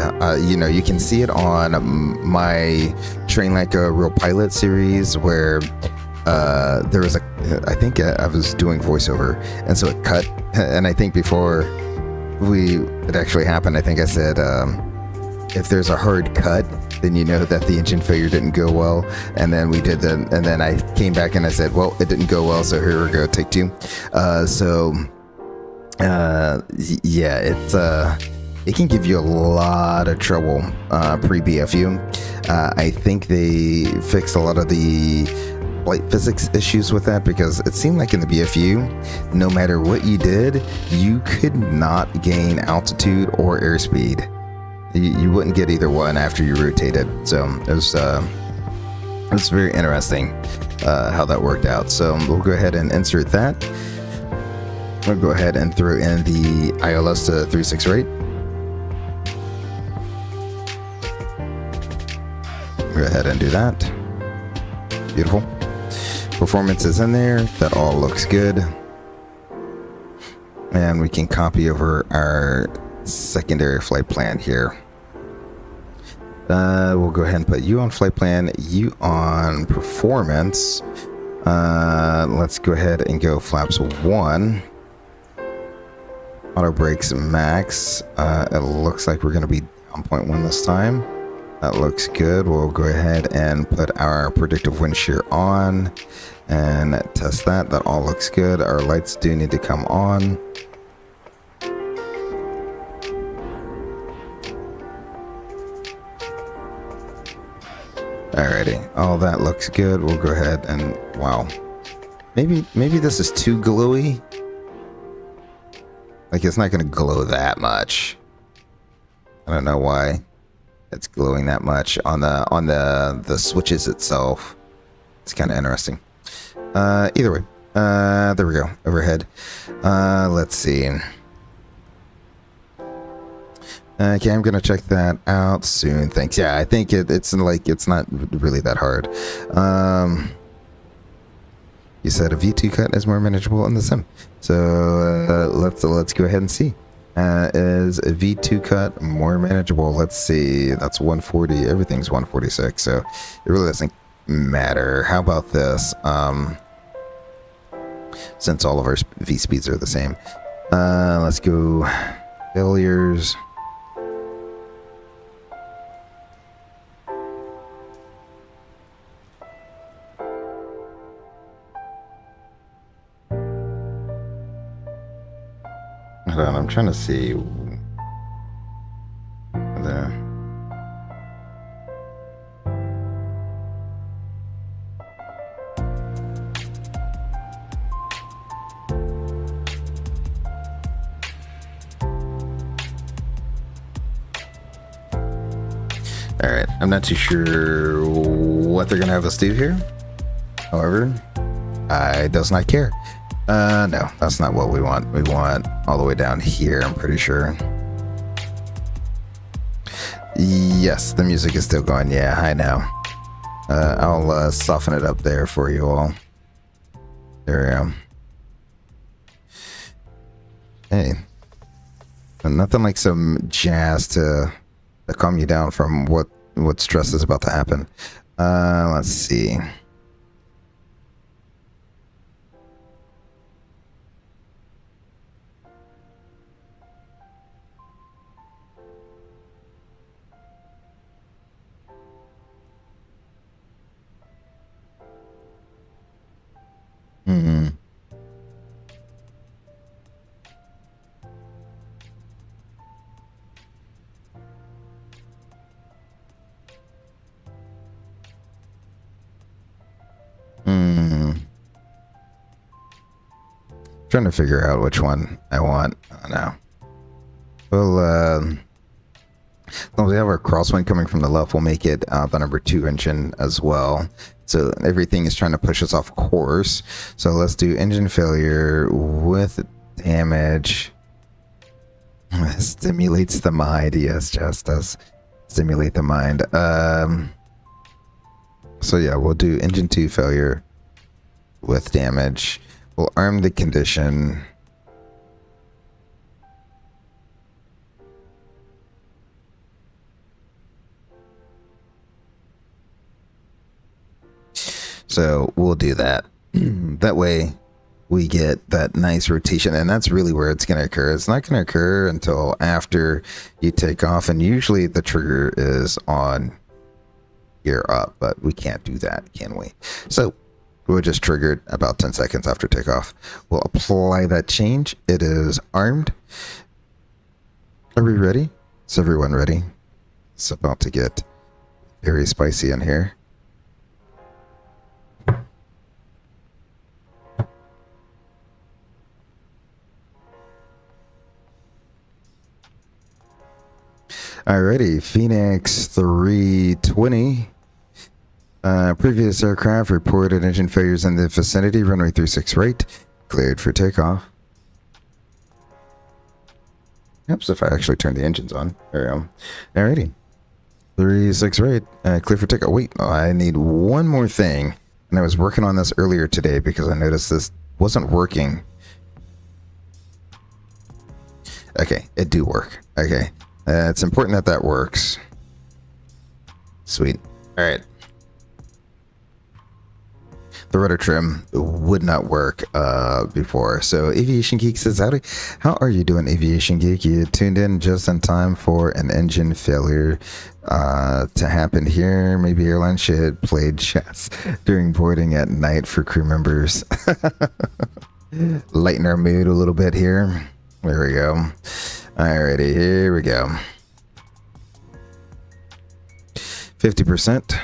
you know, you can see it on my Train Like a Real Pilot series where there was I think I was doing voiceover, and so it cut, and I think before it actually happened, I think I said, if there's a hard cut, then you know that the engine failure didn't go well. And then we did and then I came back and I said, well, it didn't go well, so here we go, take two. Yeah, it can give you a lot of trouble pre-BFU. I think they fixed a lot of the flight physics issues with that, because it seemed like in the BFU, no matter what you did, you could not gain altitude or airspeed. You wouldn't get either one after you rotated. So it was very interesting how that worked out. So we'll go ahead and insert that. We'll go ahead and throw in the ILS to 3.6 rate. Go ahead and do that. Beautiful. Performance is in there. That all looks good. And we can copy over our secondary flight plan here. We'll go ahead and put you on flight plan, you on performance. Let's go ahead and go flaps 1. Auto brakes max. It looks like we're going to be on 0.1 this time. That looks good. We'll go ahead and put our predictive wind shear on and test that. That all looks good. Our lights do need to come on. Alrighty, all that looks good. We'll go ahead and, wow. Maybe this is too glowy. Like, it's not gonna glow that much. I don't know why it's glowing that much on the switches itself. It's kind of interesting. Either way, there we go. Overhead. Let's see. Okay, I'm gonna check that out soon. Thanks. Yeah, I think it's like it's not really that hard. You said a V2 cut is more manageable in the sim, so let's go ahead and see. Is a V2 cut more manageable? Let's see. That's 140. Everything's 146, so it really doesn't matter. How about this? Since all of our V speeds are the same, let's go failures. Hold on, I'm trying to see. There. Alright, I'm not too sure what they're gonna have us do here. However, I does not care. No, that's not what we want. We want all the way down here, I'm pretty sure. Yes, the music is still going. Yeah, I know. I'll soften it up there for you all. There we go. Hey. Nothing like some jazz to calm you down from what stress is about to happen. Let's see. Trying to figure out which one I want. Oh, no. Well, we have our crosswind coming from the left. We'll make it the number 2 engine as well. So everything is trying to push us off course. So let's do engine failure with damage. Stimulates the mind. Yes, just does stimulate the mind. So yeah, we'll do engine 2 failure with damage. We'll arm the condition. So we'll do that. That way we get that nice rotation, and that's really where it's going to occur. It's not going to occur until after you take off, and usually the trigger is on gear up, but we can't do that, can we? So we'll just trigger it about 10 seconds after takeoff. We'll apply that change. It is armed. Are we ready? Is everyone ready? It's about to get very spicy in here. Alrighty, Fenix 320. Previous aircraft reported engine failures in the vicinity. Runway 36 right. Cleared for takeoff. Yep, so if I actually turn the engines on. There we go. Alrighty. 36 right. Clear for takeoff. Wait, I need one more thing. And I was working on this earlier today because I noticed this wasn't working. Okay, it do work. Okay. It's important that that works. Sweet. Alright. The rudder trim would not work before. So Aviation Geek says, howdy. How are you doing, Aviation Geek? You tuned in just in time for an engine failure to happen here. Maybe airline should play chess during boarding at night for crew members. Lighten our mood a little bit here. There we go. Alrighty, here we go. 50%.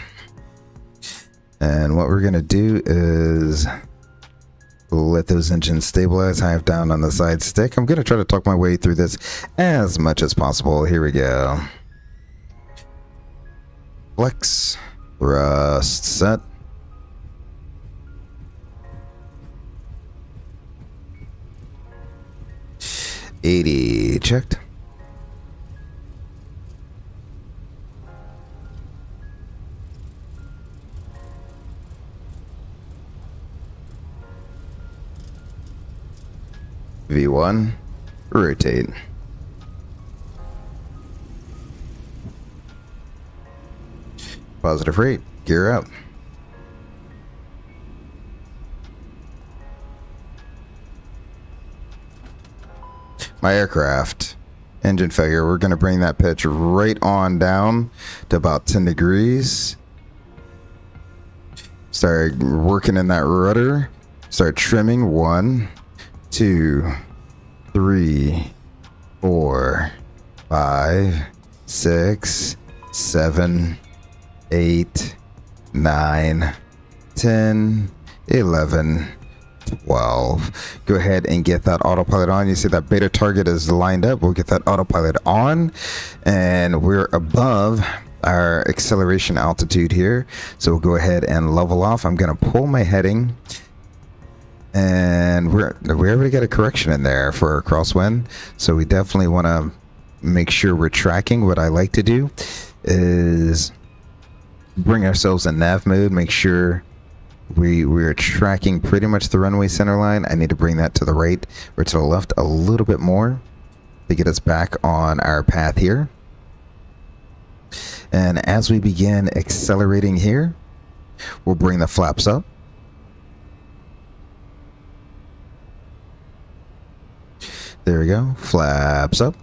And what we're gonna do is let those engines stabilize. Hive down on the side stick. I'm gonna try to talk my way through this as much as possible. Here we go. Flex, thrust, set. $80 checked. V1, rotate. Positive rate, gear up. My aircraft, engine failure. We're going to bring that pitch right on down to about 10 degrees. Start working in that rudder. Start trimming. 1, 2, 3, 4, 5, 6, 7, 8, 9, 10, 11, 12. Go ahead and get that autopilot on. You see that beta target is lined up. We'll get that autopilot on, and we're above our acceleration altitude here. So we'll go ahead and level off. I'm going to pull my heading, and we already got a correction in there for a crosswind. So we definitely want to make sure we're tracking. What I like to do is bring ourselves in nav mode, make sure we're tracking pretty much the runway center line. I need to bring that to the right or to the left a little bit more to get us back on our path here. And as we begin accelerating here, we'll bring the flaps up. There we go, flaps up.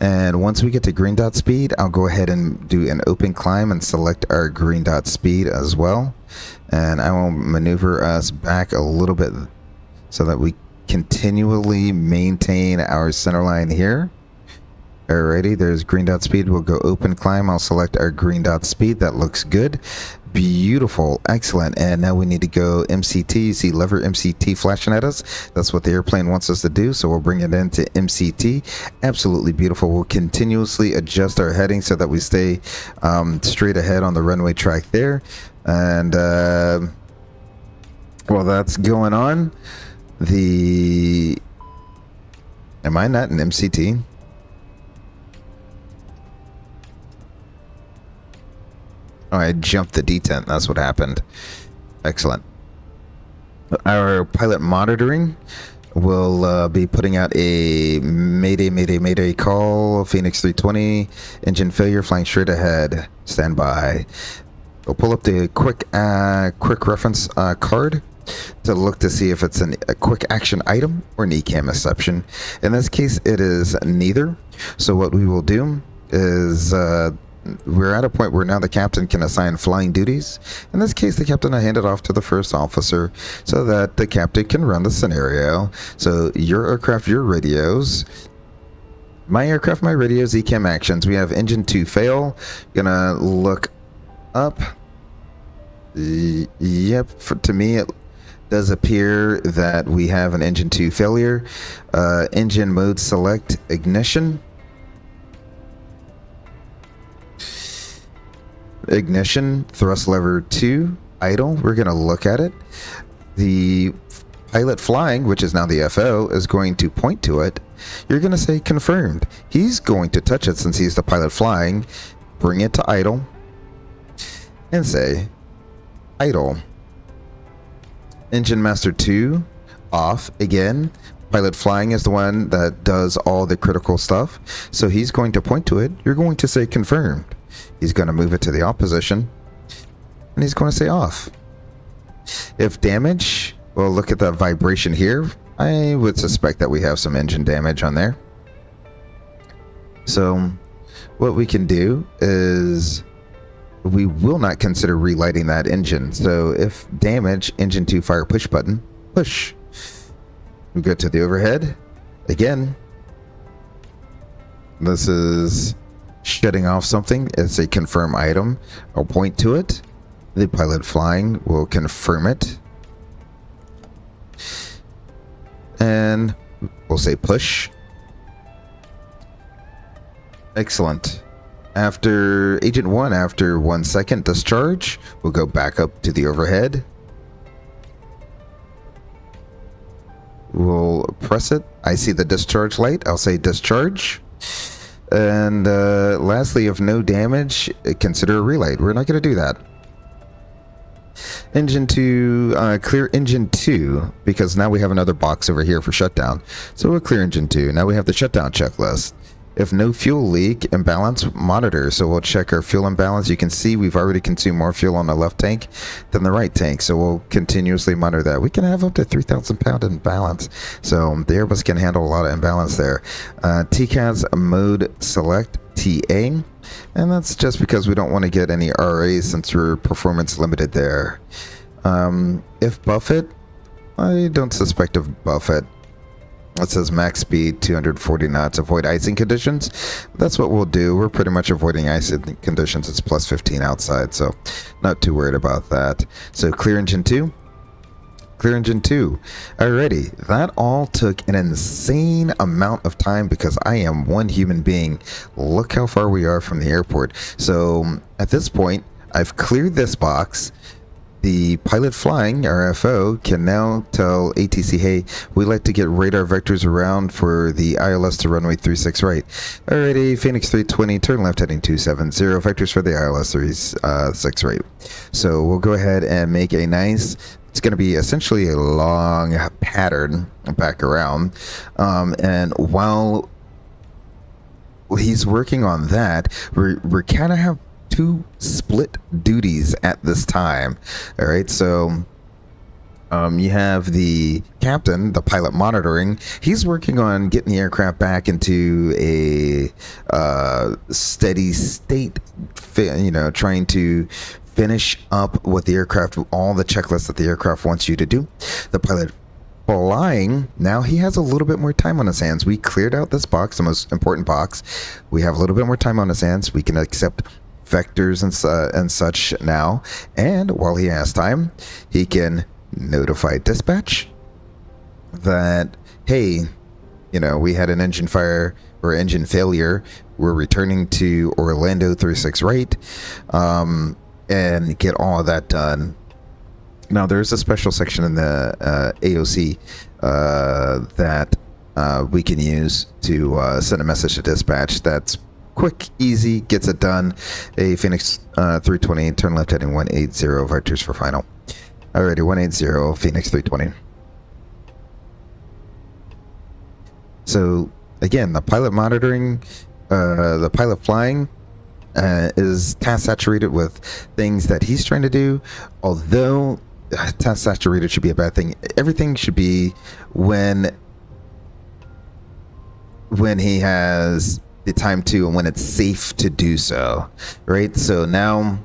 And once we get to green dot speed, I'll go ahead and do an open climb and select our green dot speed as well. And I will maneuver us back a little bit so that we continually maintain our center line here. Alrighty, there's green dot speed. We'll go open climb. I'll select our green dot speed. That looks good. Beautiful, excellent. And now we need to go MCT. You see lever MCT flashing at us. That's what the airplane wants us to do, so we'll bring it into MCT. Absolutely beautiful. We'll continuously adjust our heading so that we stay straight ahead on the runway track there. And while that's going on, am I not in MCT? Oh, I jumped the detent. That's what happened. Excellent. Our pilot monitoring will be putting out a mayday call. Fenix 320, engine failure, flying straight ahead. Stand by. We'll pull up the quick reference card to look to see if it's a quick action item or an ECAM exception. In this case, it is neither. So what we will do is we're at a point where now the captain can assign flying duties. In this case, the captain will hand it off to the first officer so that the captain can run the scenario. So your aircraft, your radios. My aircraft, my radios, ECAM actions. We have engine 2 fail. Gonna look up. Yep, to me it does appear that we have an engine 2 failure. Engine mode select ignition. Ignition, thrust lever 2, idle. We're going to look at it. The pilot flying, which is now the FO, is going to point to it. You're going to say confirmed. He's going to touch it since he's the pilot flying. Bring it to idle and say idle. Engine master 2 off again. Pilot flying is the one that does all the critical stuff. So he's going to point to it. You're going to say confirmed. He's going to move it to the off position, and he's going to say off. If damage, well, look at that vibration here. I would suspect that we have some engine damage on there. So what we can do is we will not consider relighting that engine. So if damage, engine 2 fire push button, push. We go to the overhead. Again, this is shutting off something. It's a confirm item. I'll point to it. The pilot flying will confirm it. And we'll say push. Excellent. After Agent 1, after 1 second discharge, we'll go back up to the overhead. We'll press it. I see the discharge light. I'll say discharge. And lastly, if no damage, consider a relight. We're not going to do that. Engine 2, clear engine 2, because now we have another box over here for shutdown. So we'll clear engine 2. Now we have the shutdown checklist. If no fuel leak, imbalance, monitor. So we'll check our fuel imbalance. You can see we've already consumed more fuel on the left tank than the right tank. So we'll continuously monitor that. We can have up to 3,000 pound imbalance. So the Airbus can handle a lot of imbalance there. TCAS mode select TA. And that's just because we don't want to get any RAs since we're performance limited there. If buffet, I don't suspect of buffet. It says max speed 240 knots, avoid icing conditions. That's what we'll do. We're pretty much avoiding icing conditions. It's plus 15 outside, so not too worried about that. So clear engine 2. Clear engine 2. Alrighty, that all took an insane amount of time because I am one human being. Look how far we are from the airport. So at this point, I've cleared this box. The pilot flying, RFO, can now tell ATC, hey, we'd like to get radar vectors around for the ILS to runway 36 right. Alrighty, Fenix 320, turn left heading 270, vectors for the ILS 36 right. So we'll go ahead and make a nice, it's going to be essentially a long pattern back around. And while he's working on that, we're kind of have two split duties at this time. All right, so you have the captain, the pilot monitoring. He's working on getting the aircraft back into a steady state, trying to finish up with the aircraft, all the checklists that the aircraft wants you to do. The pilot flying, now he has a little bit more time on his hands. We cleared out this box, the most important box. We have a little bit more time on his hands. We can accept vectors and such now, and while he has time, he can notify dispatch that, hey, we had an engine fire or engine failure. We're returning to Orlando 36 right, and get all of that done. Now there's a special section in the AOC that we can use to send a message to dispatch that's quick, easy, gets it done. A Fenix 320, turn left heading 180, vectors for final. Alrighty, 180, Fenix 320. So again, the pilot monitoring, the pilot flying is task saturated with things that he's trying to do. Although task saturated should be a bad thing. Everything should be when he has the time to and when it's safe to do so, right? So now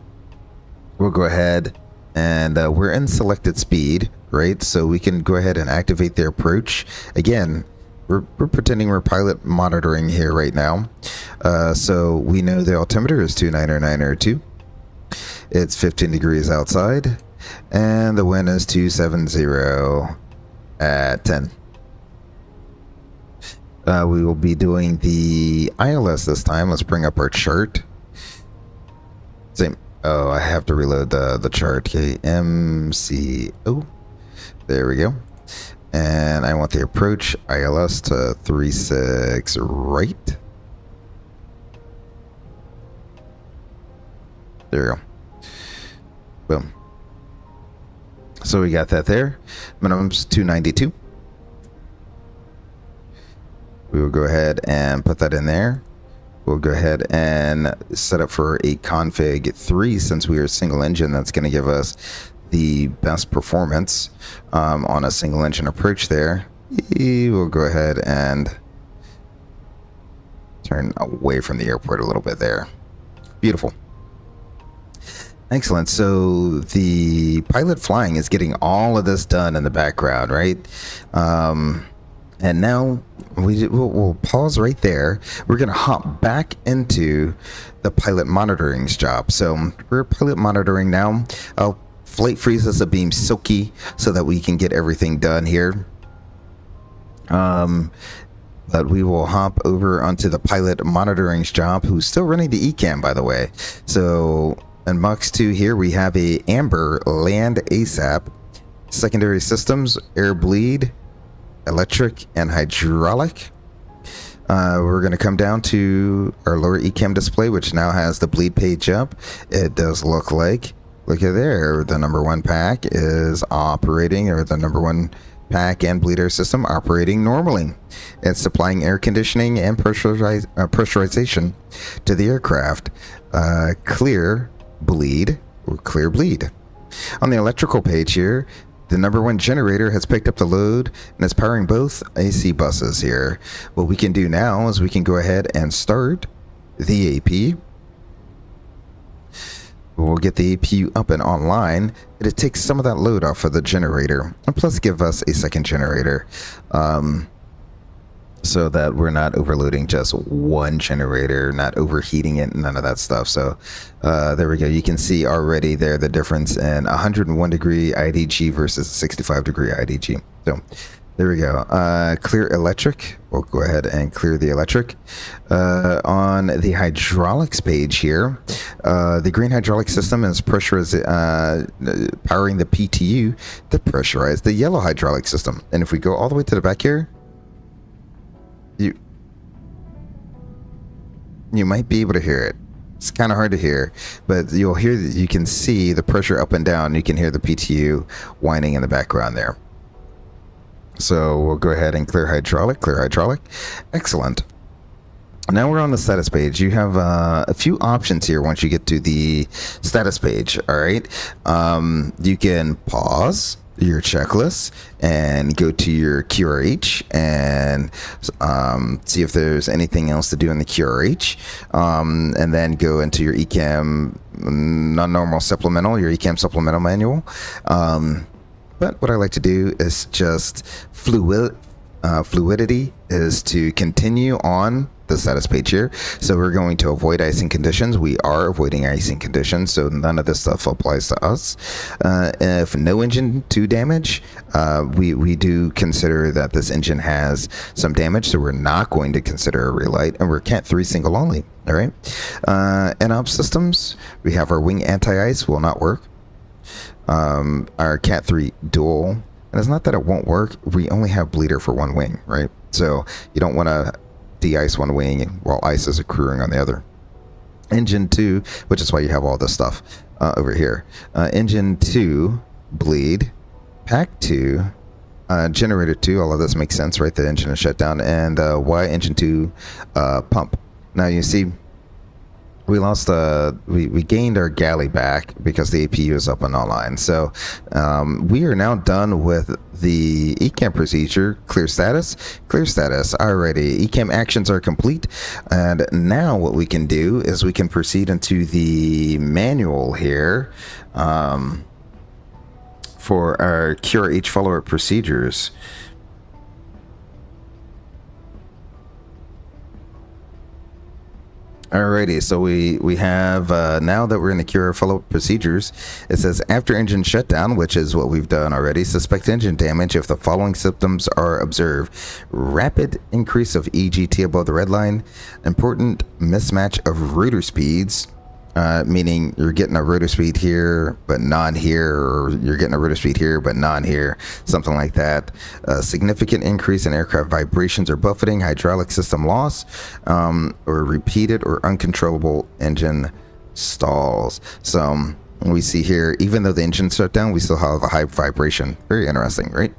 we'll go ahead and we're in selected speed, right? So we can go ahead and activate the approach. Again, we're pretending we're pilot monitoring here right now. So we know the altimeter is 29902. It's 15 degrees outside, and the wind is 270 at 10. We will be doing the ILS this time. Let's bring up our chart. Same. Oh, I have to reload the chart. Okay, MCO. There we go. And I want the approach ILS to 36 right. There we go. Boom. So we got that there. Minimum's 292. We will go ahead and put that in there. We'll go ahead and set up for a config 3 since we are single engine. That's going to give us the best performance on a single engine approach there. We'll go ahead and turn away from the airport a little bit there. Beautiful. Excellent. So the pilot flying is getting all of this done in the background, right? And now we'll pause right there. We're going to hop back into the pilot monitoring job. So we're pilot monitoring now. Flight freeze us a beam silky so that we can get everything done here. But we will hop over onto the pilot monitoring job, who's still running the ECAM, by the way. So in box 2 here, we have a amber land ASAP, secondary systems, air bleed, electric, and hydraulic. We're going to come down to our lower ECAM display, which now has the bleed page up. It does look at there, the number 1 pack is operating, or the number 1 pack and bleeder system operating normally. It's supplying air conditioning and pressurization to the aircraft. Clear bleed. On the electrical page here, the number 1 generator has picked up the load and is powering both AC buses here. What we can do now is we can go ahead and start the AP. We'll get the APU up and online. It takes some of that load off of the generator, and plus give us a second generator, so that we're not overloading just one generator, not overheating it, none of that stuff. So there we go. You can see already there the difference in 101 degree IDG versus 65 degree IDG. So there we go. Clear electric. We'll go ahead and clear the electric. On the hydraulics page here, the green hydraulic system is powering the PTU to pressurize the yellow hydraulic system. And if we go all the way to the back here, you might be able to hear it. It's kind of hard to hear, but you can see the pressure up and down. You can hear the PTU whining in the background there. So we'll go ahead and clear hydraulic. Excellent. Now we're on the status page. You have a few options here once you get to the status page. All right. You can pause your checklist and go to your QRH and see if there's anything else to do in the QRH, and then go into your ECAM non-normal supplemental, your ECAM supplemental manual. But what I like to do is just fluidity is to continue on the status page here. So we're going to avoid icing conditions. We are avoiding icing conditions, so none of this stuff applies to us. If no engine 2 damage, we do consider that this engine has some damage, so we're not going to consider a relight, and we're Cat 3 single only. All right. NOP systems, we have our wing anti-ice will not work. Our Cat 3 dual, and it's not that it won't work, we only have bleeder for one wing, right? So you don't want to de-ice one wing while ice is accruing on the other. Engine 2, which is why you have all this stuff over here. Engine 2 bleed, pack 2, generator 2, all of this makes sense, right? The engine is shut down, and Y engine 2 pump. Now you see we lost we gained our galley back because the APU is up and online. So we are now done with the ECAM procedure. Clear status already. ECAM actions are complete, and now what we can do is we can proceed into the manual here for our QRH follow-up procedures. Alrighty, so we have, now that we're in the QRH follow-up procedures, it says after engine shutdown, which is what we've done already, suspect engine damage if the following symptoms are observed. Rapid increase of EGT above the red line, important mismatch of rotor speeds, meaning you're getting a rotor speed here but not here, or you're getting a rotor speed here but not here, something like that. Significant increase in aircraft vibrations or buffeting, hydraulic system loss, or repeated or uncontrollable engine stalls. So we see here, even though the engine shut down, we still have a high vibration. Very interesting, right?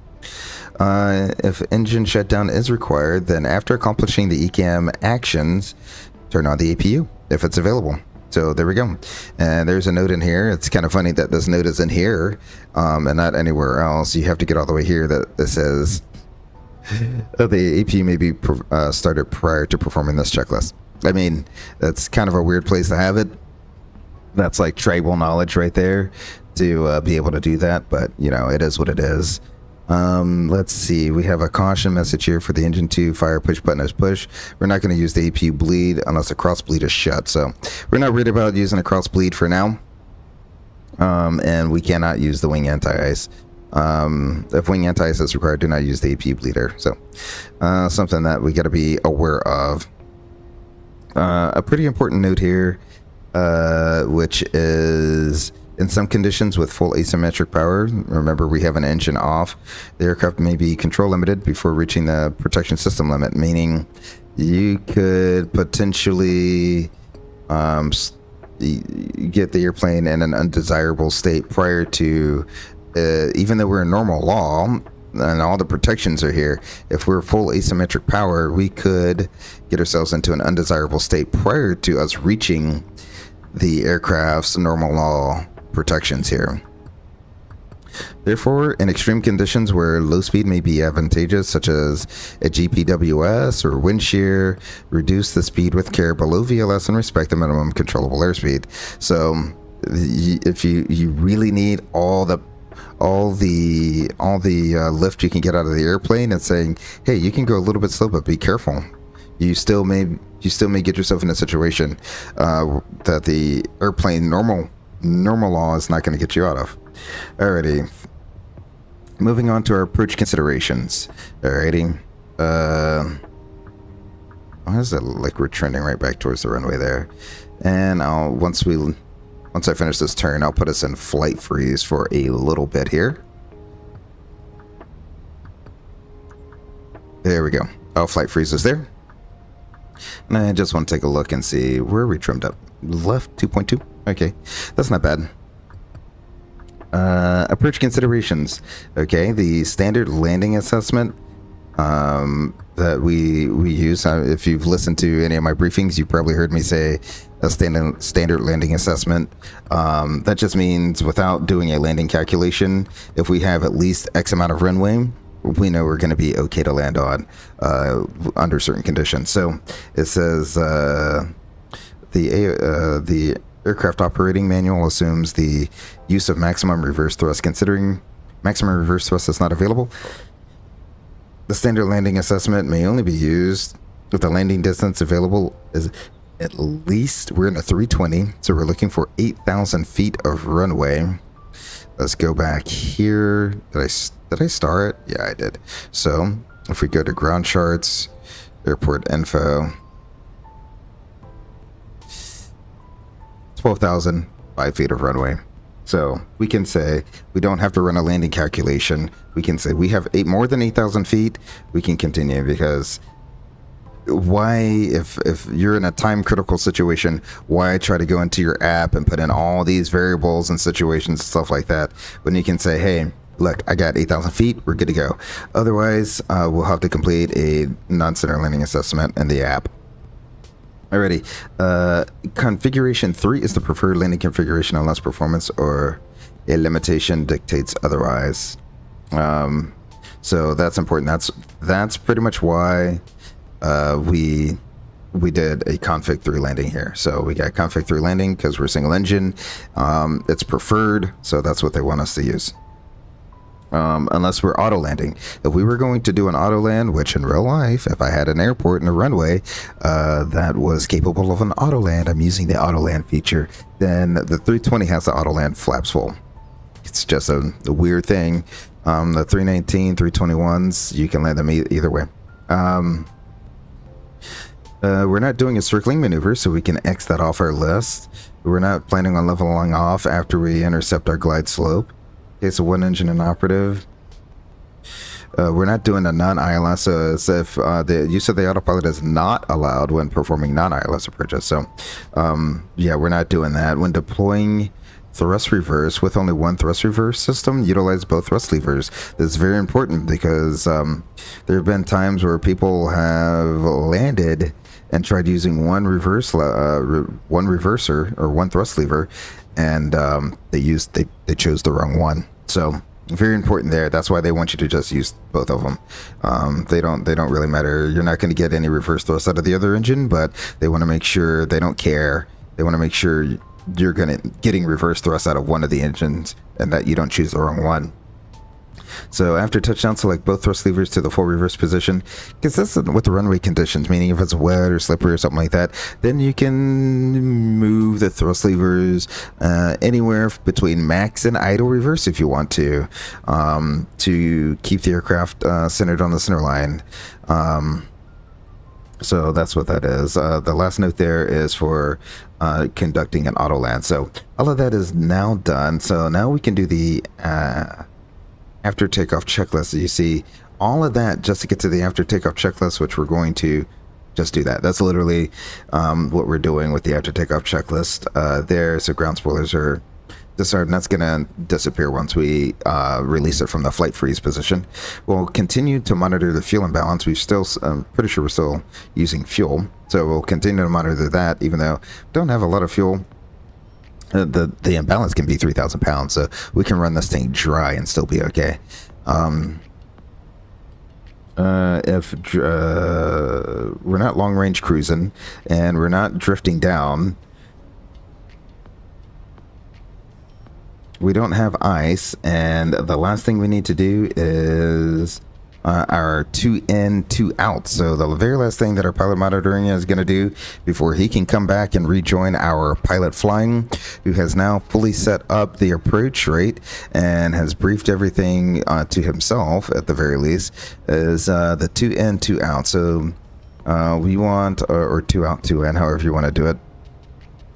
If engine shutdown is required, then after accomplishing the ECAM actions, turn on the APU if it's available. So there we go. And there's a note in here. It's kind of funny that this note is in here and not anywhere else. You have to get all the way here that says the APU may be started prior to performing this checklist. I mean, that's kind of a weird place to have it. That's like tribal knowledge right there to be able to do that. But, you know, it is what it is. Let's see. We have a caution message here for the engine 2 fire push button is push. We're not going to use the APU bleed unless the cross bleed is shut. So we're not worried about using a cross bleed for now. And we cannot use the wing anti-ice. If wing anti-ice is required, do not use the APU bleeder. So something that we got to be aware of. A pretty important note here, which is in some conditions with full asymmetric power, remember we have an engine off, the aircraft may be control limited before reaching the protection system limit, meaning you could potentially get the airplane in an undesirable state prior to, even though we're in normal law and all the protections are here, if we're full asymmetric power, we could get ourselves into an undesirable state prior to us reaching the aircraft's normal law protections here. Therefore, in extreme conditions where low speed may be advantageous, such as a GPWS or wind shear, reduce the speed with care below VLS and respect the minimum controllable airspeed. So if you really need all the lift you can get out of the airplane, and saying, hey, you can go a little bit slow, but be careful. You still may get yourself in a situation that the airplane normal law is not going to get you out of. Alrighty, moving on to our approach considerations. Alrighty, why is it like we're trending right back towards the runway there? And once I finish this turn, I'll put us in flight freeze for a little bit here. There we go. Oh, flight freeze is there. And I just want to take a look and see where we trimmed up. Left 2.2. Okay, that's not bad. Approach considerations. Okay, the standard landing assessment that we use. If you've listened to any of my briefings, you probably heard me say a standard landing assessment. That just means without doing a landing calculation, if we have at least X amount of runway, we know we're going to be okay to land on under certain conditions. So it says the aircraft operating manual assumes the use of maximum reverse thrust. Considering maximum reverse thrust is not available, the standard landing assessment may only be used if the landing distance available is at least, we're in a 320, so we're looking for 8,000 feet of runway. Let's go back here. Did I star it? Yeah, I did. So if we go to ground charts, airport info, 12,000, 5 feet of runway. So we can say we don't have to run a landing calculation. We can say we have more than 8,000 feet. We can continue, because why, if you're in a time critical situation, why try to go into your app and put in all these variables and situations and stuff like that when you can say, hey, look, I got 8,000 feet, we're good to go. Otherwise, we'll have to complete a non-standard landing assessment in the app. Alrighty, configuration 3 is the preferred landing configuration unless performance or a limitation dictates otherwise. So that's important. That's pretty much why we did a config 3 landing here. So we got config 3 landing because we're single engine. It's preferred, so that's what they want us to use. Unless we're auto landing. If we were going to do an auto land, which in real life, if I had an airport and a runway that was capable of an auto land, I'm using the auto land feature, then the 320 has the auto land flaps full. It's just a weird thing. The 319, 321s, you can land them either way. We're not doing a circling maneuver, so we can X that off our list. We're not planning on leveling off after we intercept our glide slope. Okay, so one engine inoperative. We're not doing a non-ILS, so as if the use of the autopilot is not allowed when performing non-ILS approaches. So, yeah, we're not doing that. When deploying thrust reverse with only one thrust reverse system, utilize both thrust levers. This is very important because there have been times where people have landed and tried using one reverser or one thrust lever, and they chose the wrong one. So very important there. That's why they want you to just use both of them. They don't really matter. You're not going to get any reverse thrust out of the other engine, but they want to make sure, they don't care. They want to make sure you're getting reverse thrust out of one of the engines and that you don't choose the wrong one. So after touchdown, select both thrust levers to the full reverse position. Consistent with the runway conditions, meaning if it's wet or slippery or something like that, then you can move the thrust levers anywhere between max and idle reverse if you want to keep the aircraft centered on the center line. So that's what that is. The last note there is for conducting an auto land. So all of that is now done. So now we can do the after takeoff checklist. You see all of that just to get to the after takeoff checklist, which we're going to just do that. That's literally what we're doing with the after takeoff checklist there. So ground spoilers are disarmed. That's going to disappear once we release it from the flight freeze position. We'll continue to monitor the fuel imbalance. I'm pretty sure we're still using fuel, so we'll continue to monitor that, even though we don't have a lot of fuel. The imbalance can be 3,000 pounds, so we can run this thing dry and still be okay. If we're not long range cruising and we're not drifting down, we don't have ice, and the last thing we need to do is our 2 in, 2 out. So the very last thing that our pilot monitoring is going to do before he can come back and rejoin our pilot flying, who has now fully set up the approach rate and has briefed everything to himself at the very least, is the 2 in, 2 out. So we want, or 2 out, 2 in, however you want to do it.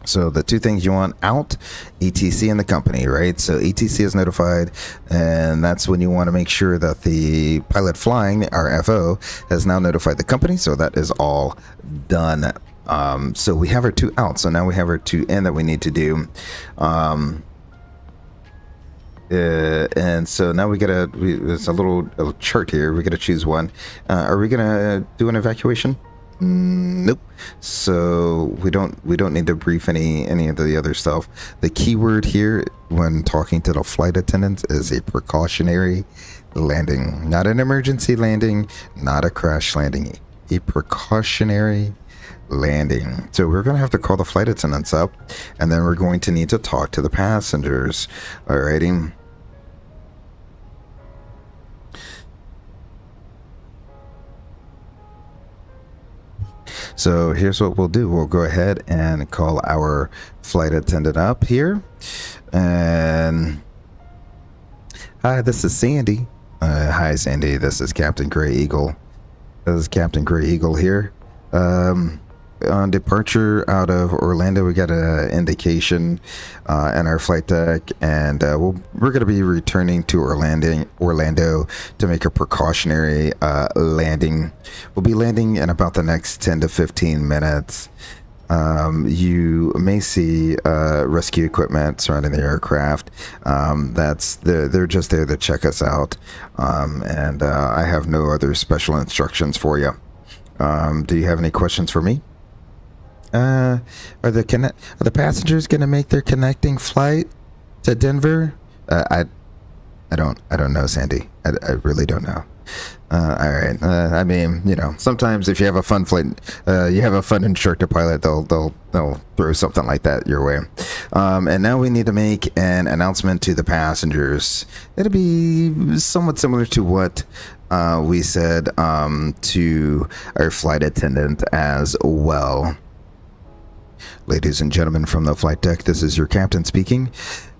So the two things you want out, ETC and the company, right? So ETC is notified, and that's when you want to make sure that the pilot flying, our FO, has now notified the company. So that is all done. So we have our 2 out. So now we have our 2 in that we need to do. And so now there's a little chart here. We got to choose one. Are we going to do an evacuation? Nope. So we don't need to brief any of the other stuff. The keyword here when talking to the flight attendants is a precautionary landing, not an emergency landing, not a crash landing, a precautionary landing. So we're going to have to call the flight attendants up, and then we're going to need to talk to the passengers. Alrighty. So here's what we'll do. We'll go ahead and call our flight attendant up here. And hi, this is Sandy. Hi, Sandy. This is Captain Gray Eagle. This is Captain Gray Eagle here. On departure out of Orlando, we got an indication in our flight deck, and we're going to be returning to Orlando to make a precautionary landing. We'll be landing in about the next 10 to 15 minutes. You may see rescue equipment surrounding the aircraft. They're just there to check us out, and I have no other special instructions for you. Do you have any questions for me? Are the passengers gonna make their connecting flight to Denver? I don't know, Sandy. I really don't know. All right. I mean, sometimes if you have a fun flight, you have a fun instructor pilot, they'll throw something like that your way. And now we need to make an announcement to the passengers. It'll be somewhat similar to what we said to our flight attendant as well. Ladies and gentlemen from the flight deck, this is your captain speaking.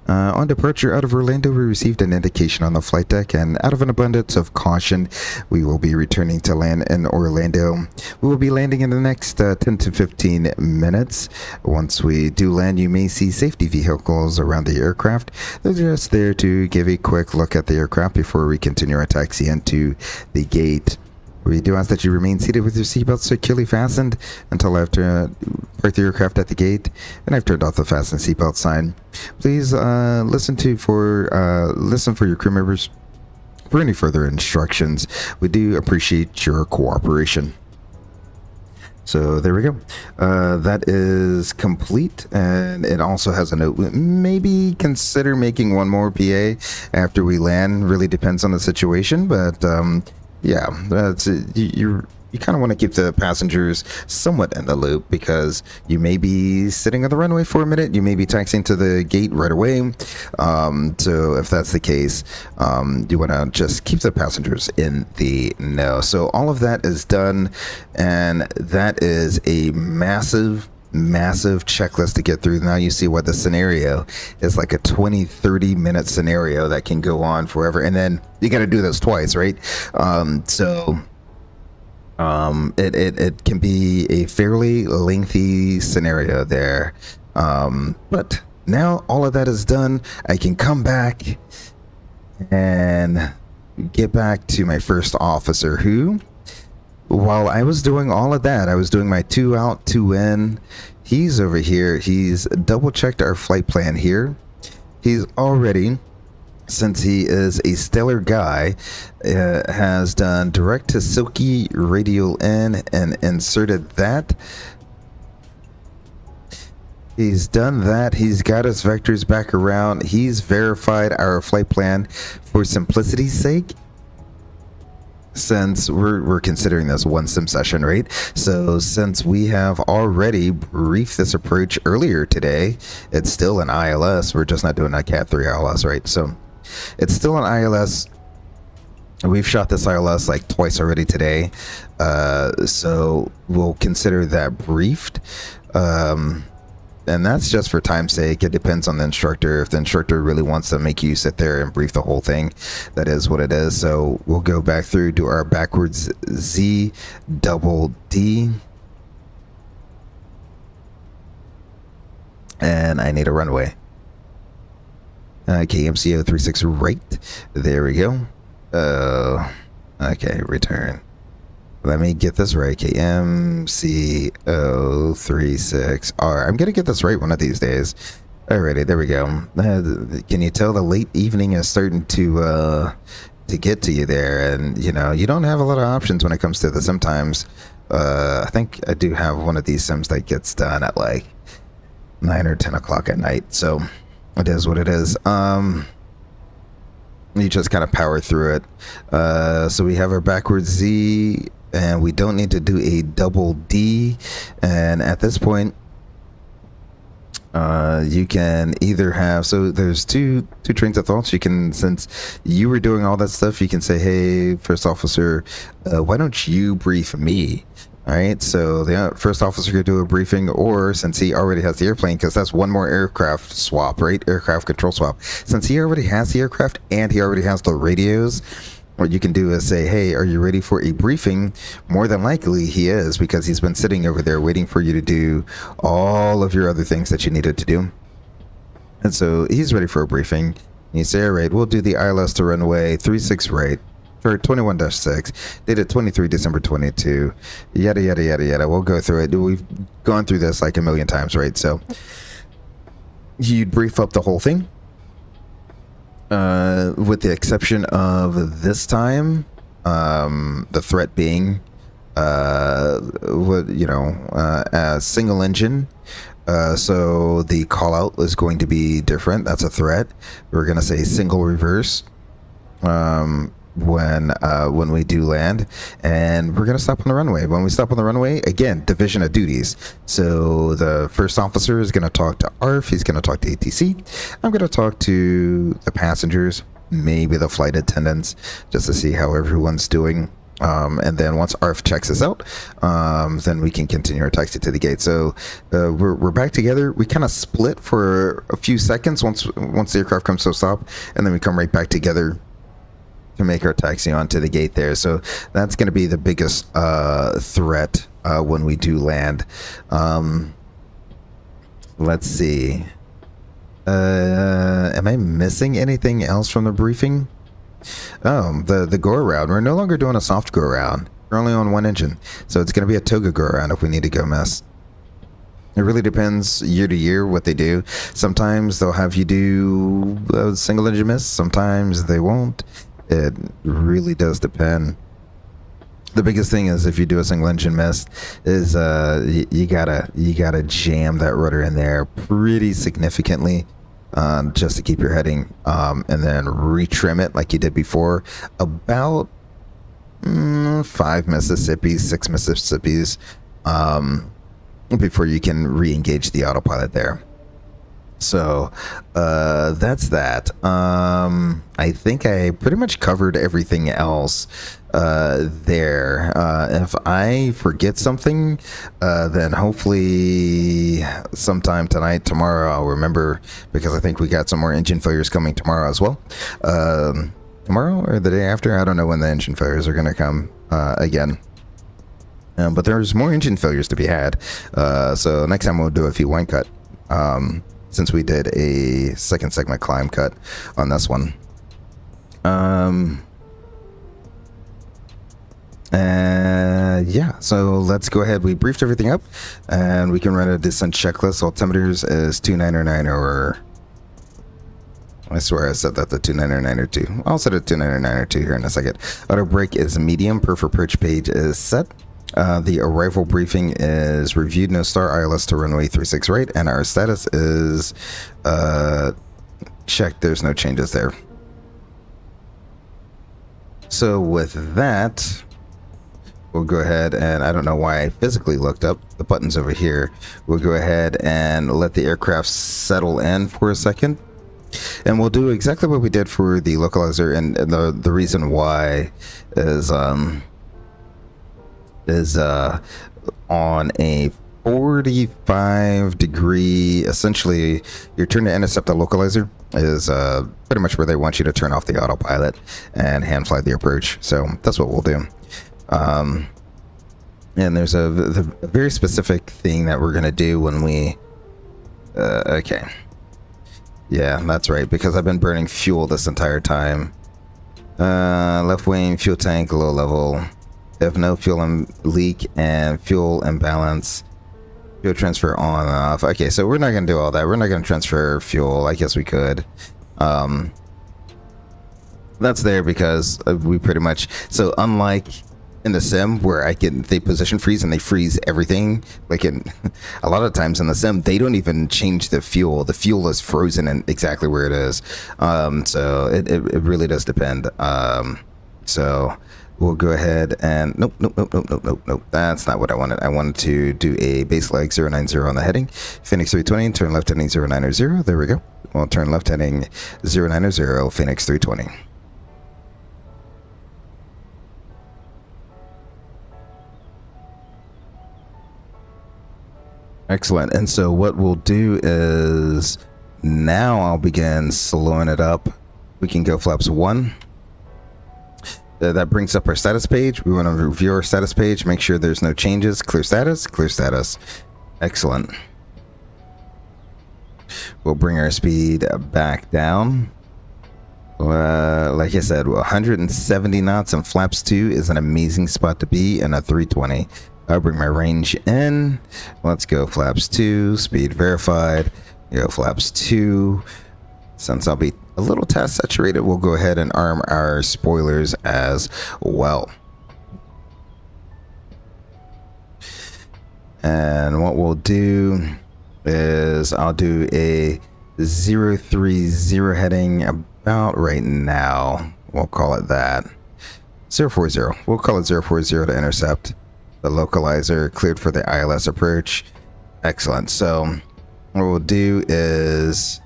On departure out of Orlando, we received an indication on the flight deck, and out of an abundance of caution, we will be returning to land in Orlando. We will be landing in the next 10 to 15 minutes. Once we do land, you may see safety vehicles around the aircraft. They're just there to give a quick look at the aircraft before we continue our taxi into the gate. We do ask that you remain seated with your seatbelt securely fastened until after park the aircraft at the gate, and I've turned off the fasten seatbelt sign. Please listen for your crew members for any further instructions. We do appreciate your cooperation. So there we go. That is complete, and it also has a note. Maybe consider making one more PA after we land. Really depends on the situation, but yeah, you kind of want to keep the passengers somewhat in the loop, because you may be sitting on the runway for a minute, you may be taxiing to the gate right away. So if that's the case, you want to just keep the passengers in the know. So all of that is done, and that is a massive checklist to get through. Now you see what the scenario is, like a 20-30 minute scenario that can go on forever, and then you got to do this twice, right? It can be a fairly lengthy scenario there, but now all of that is done. I can come back and get back to my first officer, who, while I was doing all of that, I was doing my 2 out, 2 in. He's over here. He's double checked our flight plan here. He's already, since he is a stellar guy, has done direct to Silky radial in and inserted that. He's done that. He's got his vectors back around. He's verified our flight plan for simplicity's sake, since we're considering this one sim session, right? So since we have already briefed this approach earlier today, it's still an ILS. We're just not doing a Cat 3 ILS, right? So it's still an ILS. We've shot this ILS like twice already today, so we'll consider that briefed. And that's just for time's sake. It depends on the instructor. If the instructor really wants to make you sit there and brief the whole thing, that is what it is. So we'll go back through, do our backwards Z double D. And I need a runway. KMCO 36 right. There we go. Okay, return. Let me get this right. KMCO36R. I'm gonna get this right one of these days. Alrighty, there we go. Can you tell the late evening is starting to get to you there? And you know, you don't have a lot of options when it comes to the sometimes. I think I do have one of these sims that gets done at like 9 or 10 o'clock at night. So it is what it is. You just kind of power through it. So we have our backwards Z, and we don't need to do a double D. And at this point, you can either have, so there's two trains of thoughts. You can, since you were doing all that stuff, you can say, hey, first officer, why don't you brief me? All right, so the first officer could do a briefing, or since he already has the airplane, because that's one more aircraft swap, right? Aircraft control swap. Since he already has the aircraft and he already has the radios, what you can do is say, hey, are you ready for a briefing? More than likely he is, because he's been sitting over there waiting for you to do all of your other things that you needed to do. And so he's ready for a briefing. And you say, all right, we'll do the ILS to runway 36 right. For 21-6, dated 23 December 22, yada yada yada yada. We'll go through it. We've gone through this like a million times, right? So you'd brief up the whole thing, with the exception of this time, the threat being, a single engine. So the call out is going to be different. That's a threat. We're gonna say single reverse. When we do land, and we're gonna stop on the runway. When we stop on the runway, again, division of duties. So the first officer is gonna talk to ARF. He's gonna talk to ATC. I'm gonna talk to the passengers, maybe the flight attendants, just to see how everyone's doing. And then once ARF checks us out, then we can continue our taxi to the gate. So we're back together. We kind of split for a few seconds once the aircraft comes to a stop, and then we come right back together to make our taxi onto the gate there. So that's going to be the biggest threat when we do land. Let's see. Am I missing anything else from the briefing? Oh, the go around. We're no longer doing a soft go around. We're only on one engine, so it's going to be a toga go around if we need to go mess. It really depends year to year what they do. Sometimes they'll have you do a single engine miss. Sometimes they won't. It really does depend. The biggest thing is if you do a single engine miss is you gotta jam that rudder in there pretty significantly, just to keep your heading, and then retrim it like you did before. About 5 Mississippis, 6 Mississippis, before you can re-engage the autopilot there. So that's that. I think I pretty much covered everything else there. If I forget something, then hopefully sometime tonight, tomorrow, I'll remember, because I think we got some more engine failures coming tomorrow as well. Tomorrow or the day after, I don't know when the engine failures are going to come again. But there's more engine failures to be had. So next time we'll do a few wind cut. Since we did a second segment climb cut on this one. Yeah, so let's go ahead. We briefed everything up, and we can run a descent checklist. Altimeters is 299 or... I swear I said that the 299 or 2. I'll set it 299 or 2 here in a second. Auto brake is medium. Perf approach page is set. The arrival briefing is reviewed, no star, ILS to runway 36 right, and our status is checked. There's no changes there. So with that, we'll go ahead, and I don't know why I physically looked up the buttons over here. We'll go ahead and let the aircraft settle in for a second, and we'll do exactly what we did for the localizer. And the reason why is on a 45 degree, essentially your turn to intercept the localizer is pretty much where they want you to turn off the autopilot and hand fly the approach. So that's what we'll do. And there's a very specific thing that we're gonna do when we okay, yeah, that's right, because I've been burning fuel this entire time. Left wing fuel tank low level. If no fuel leak and fuel imbalance, fuel transfer on and off. Okay, so we're not going to do all that. We're not going to transfer fuel. I guess we could. That's there because we pretty much... So unlike in the sim where they position freeze and they freeze everything, like in a lot of times in the sim, they don't even change the fuel. The fuel is frozen in exactly where it is. So it really does depend. So... We'll go ahead and nope. That's not what I wanted. I wanted to do a base leg 090 on the heading. Fenix 320, turn left heading 090. There we go. We'll turn left heading 090, Fenix 320. Excellent. And so what we'll do is now I'll begin slowing it up. We can go flaps 1. That brings up our status page. We want to review our status page, make sure there's no changes. Clear status, clear status. Excellent. We'll bring our speed back down. Like I said, 170 knots and flaps 2 is an amazing spot to be in a 320. I'll bring my range in. Let's go flaps 2, speed verified. Go flaps 2. Since I'll be a little task saturated, we'll go ahead and arm our spoilers as well. And what we'll do is I'll do a 030 heading about right now. We'll call it that. 040. We'll call it 040 to intercept. The localizer cleared for the ILS approach. Excellent. So what we'll do is...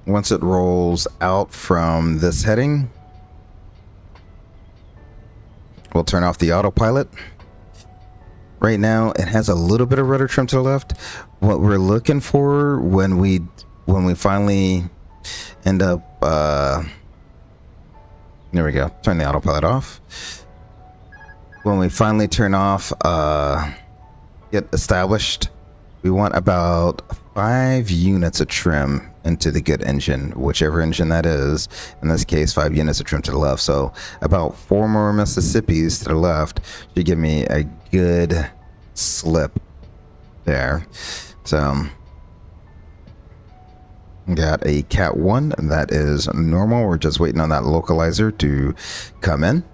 Once it rolls out from this heading, we'll turn off the autopilot. Right now, it has a little bit of rudder trim to the left. What we're looking for when we finally end up, there we go. Turn the autopilot off. When we finally turn off, get established, we want about 5 units of trim into the good engine, whichever engine that is. In this case, 5 units of trim to the left. So about 4 more Mississippis to the left should give me a good slip there. So got a Cat 1 that is normal. We're just waiting on that localizer to come in.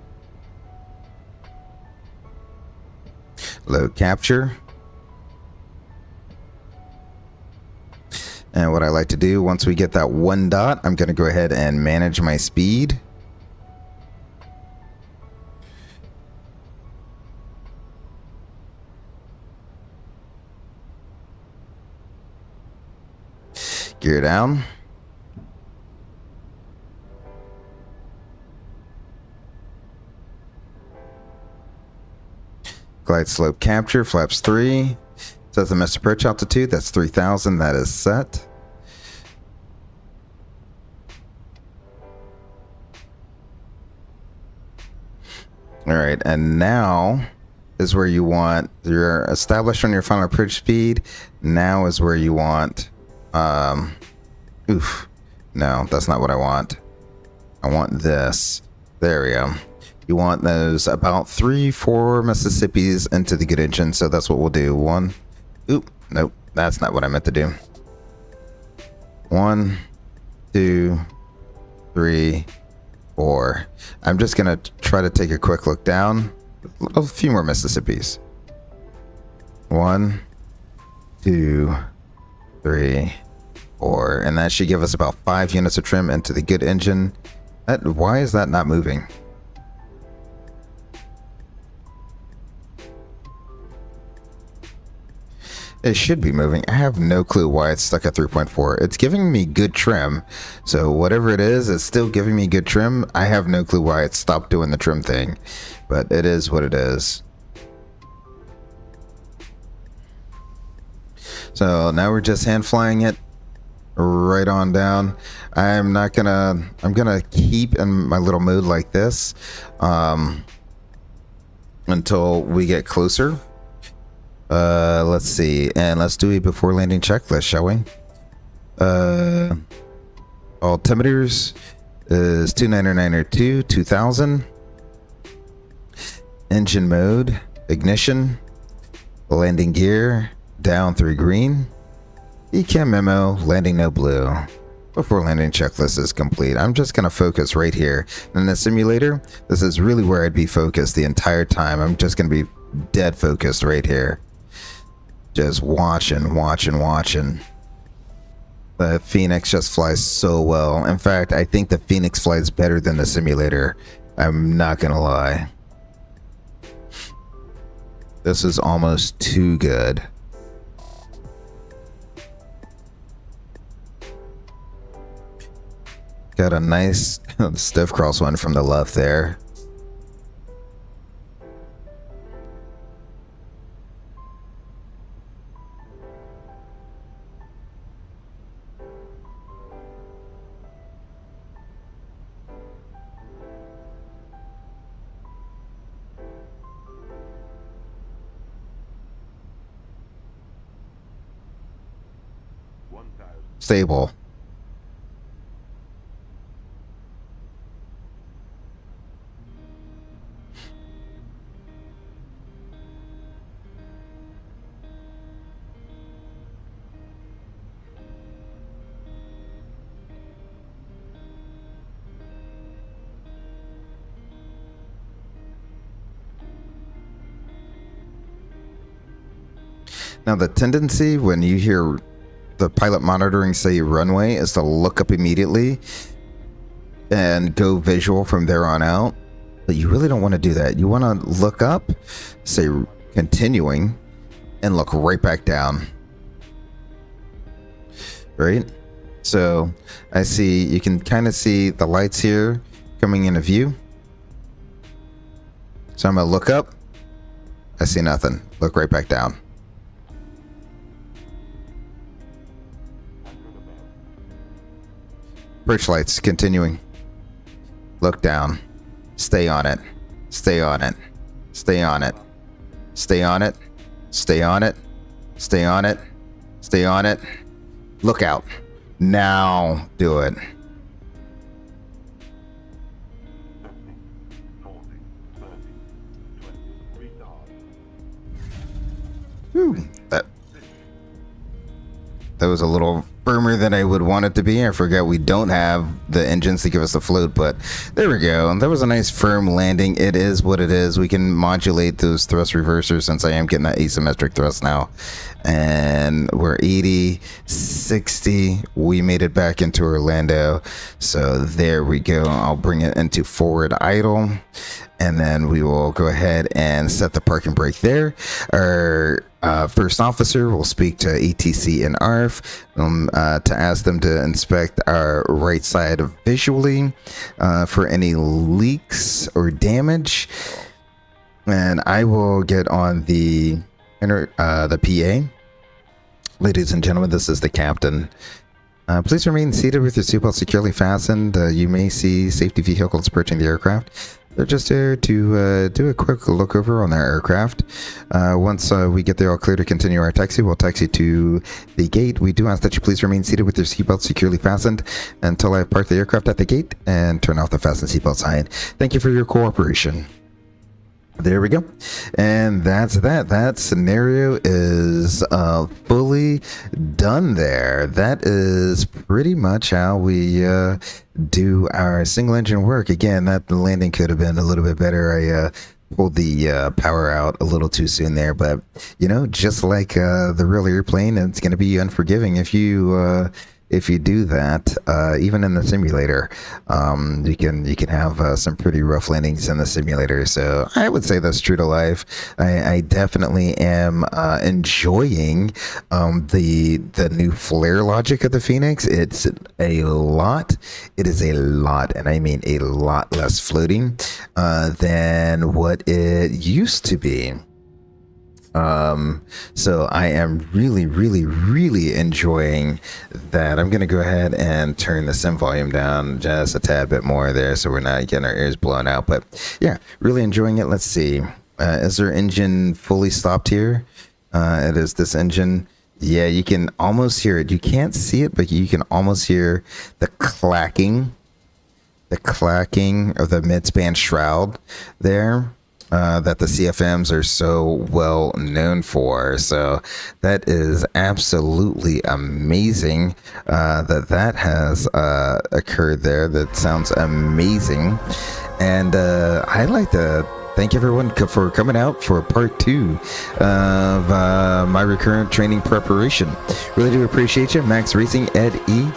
Low capture. And what I like to do, once we get that 1 dot, I'm going to go ahead and manage my speed. Gear down. Glide slope capture, flaps 3. Says the missed approach altitude, that's 3,000, that is set. Alright, and now is where you want, you're established on your final approach speed. Now is where you want, oof, no, that's not what I want. I want this. There we go. You want those about 3-4 Mississippis into the good engine, so that's what we'll do. 1, oop, nope, that's not what I meant to do. 1, 2, 3, 4. I'm just gonna try to take a quick look down. A few more Mississippis. 1, 2, 3, 4, and that should give us about 5 units of trim into the good engine. Why is that not moving? It should be moving. I have no clue why it's stuck at 3.4. It's giving me good trim. So whatever it is, it's still giving me good trim. I have no clue why it stopped doing the trim thing. But it is what it is. So now we're just hand flying it right on down. I'm gonna keep in my little mode like this until we get closer. Let's see, and let's do a before landing checklist, shall we? Altimeters is 29902, 2000. Engine mode, ignition, landing gear, down 3 green. ECAM memo, landing no blue. Before landing checklist is complete. I'm just gonna focus right here. In the simulator, this is really where I'd be focused the entire time. I'm just gonna be dead focused right here. Just watching. The Fenix just flies so well. In fact, I think the Fenix flies better than the simulator. I'm not gonna lie. This is almost too good. Got a nice stiff crosswind from the left there. Stable. Now the tendency when you hear the pilot monitoring say runway is to look up immediately and go visual from there on out, but you really don't want to do that. You want to look up, say continuing, and look right back down. Right? So I see, you can kind of see the lights here coming into view. So I'm gonna look up, I see nothing, look right back down. Bridge lights continuing. Look down. Stay on it. Stay on it. Stay on it. Stay on it. Stay on it. Stay on it. Stay on it. Look out. Now do it. Whew, that was a little firmer than I would want it to be. I forgot we don't have the engines to give us the float, but there we go. That was a nice firm landing. It is what it is. We can modulate those thrust reversers since I am getting that asymmetric thrust now. And we're 80, 60. We made it back into Orlando. So there we go. I'll bring it into forward idle. And then we will go ahead and set the parking brake there. Our first officer will speak to ATC and ARF to ask them to inspect our right side visually for any leaks or damage. And I will get on the PA. Ladies and gentlemen, this is the captain. Please remain seated with your seatbelt securely fastened. You may see safety vehicles approaching the aircraft. They're just there to do a quick look over on their aircraft. Once we get there all clear to continue our taxi, we'll taxi to the gate. We do ask that you please remain seated with your seatbelt securely fastened until I park the aircraft at the gate and turn off the fasten seatbelt sign. Thank you for your cooperation. There we go. And that's that. That scenario is fully done there. That is pretty much how we do our single engine work. Again, that landing could have been a little bit better. I pulled the power out a little too soon there, but you know, just like the real airplane, it's going to be unforgiving if you do that. Even in the simulator, you can have some pretty rough landings in the simulator. So I would say that's true to life. I definitely am enjoying the new flare logic of the Fenix. It's a lot. It is a lot, and I mean a lot less floating than what it used to be. So I am really enjoying that. I'm gonna go ahead and turn the sim volume down just a tad bit more there, so we're not getting our ears blown out. But yeah, really enjoying it. Let's see, is our engine fully stopped here? It is this engine. Yeah, you can almost hear it. You can't see it, but you can almost hear the clacking of the mid-span shroud there. That the CFMs are so well known for. So that is absolutely amazing that has occurred there. That sounds amazing. And I'd like to thank everyone for coming out for part 2 of my recurrent training preparation. Really do appreciate you. Max Racing, Ed E,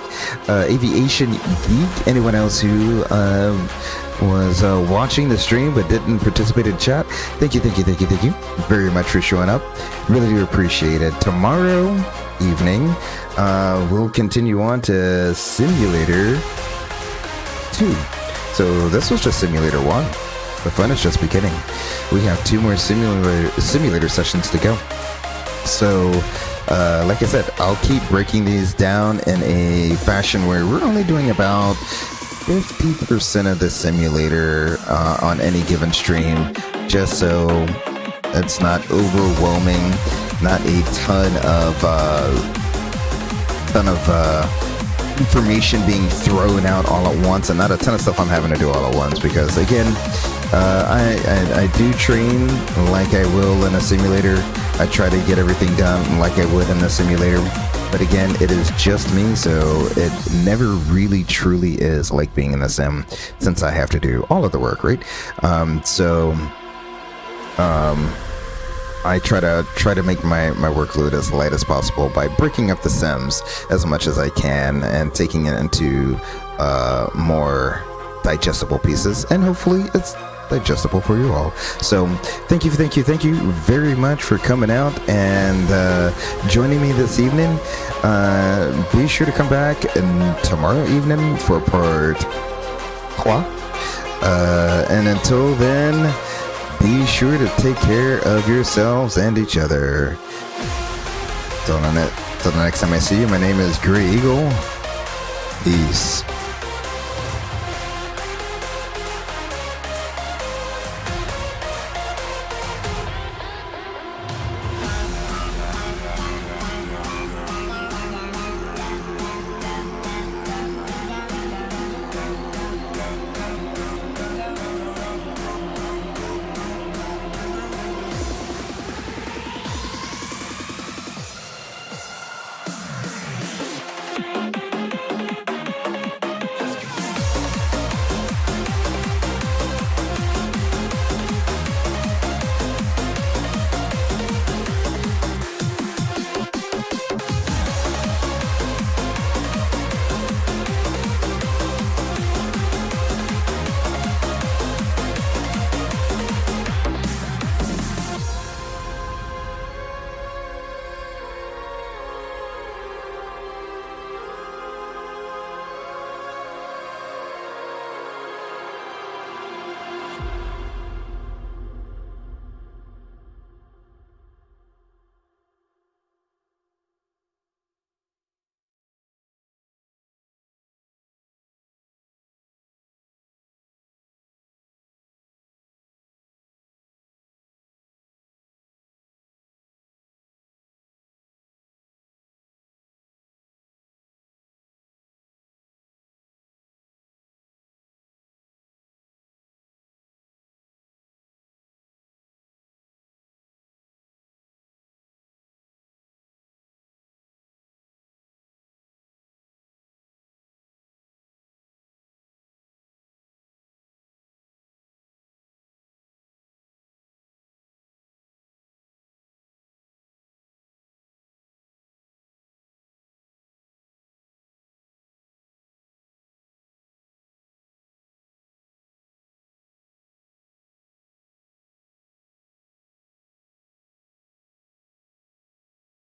Aviation Geek, anyone else who was watching the stream but didn't participate in chat. Thank you very much for showing up. Really do appreciate it. Tomorrow evening, we'll continue on to Simulator 2. So this was just Simulator 1. The fun is just beginning. We have 2 more simulator sessions to go. So, like I said, I'll keep breaking these down in a fashion where we're only doing about 50% of the simulator on any given stream, just so it's not overwhelming, not a ton of information being thrown out all at once, and not a ton of stuff I'm having to do all at once, because again, I do train like I will in a simulator. I try to get everything done like I would in a simulator, but again, it is just me, so it never really truly is like being in the sim, since I have to do all of the work, right? I try to make my workload as light as possible by breaking up the sims as much as I can and taking it into more digestible pieces, and hopefully it's digestible for you all. So thank you very much for coming out and joining me this evening. Be sure to come back tomorrow evening for part 3. And until then, be sure to take care of yourselves and each other. Till the next time I see you, my name is Grey Eagle. Peace.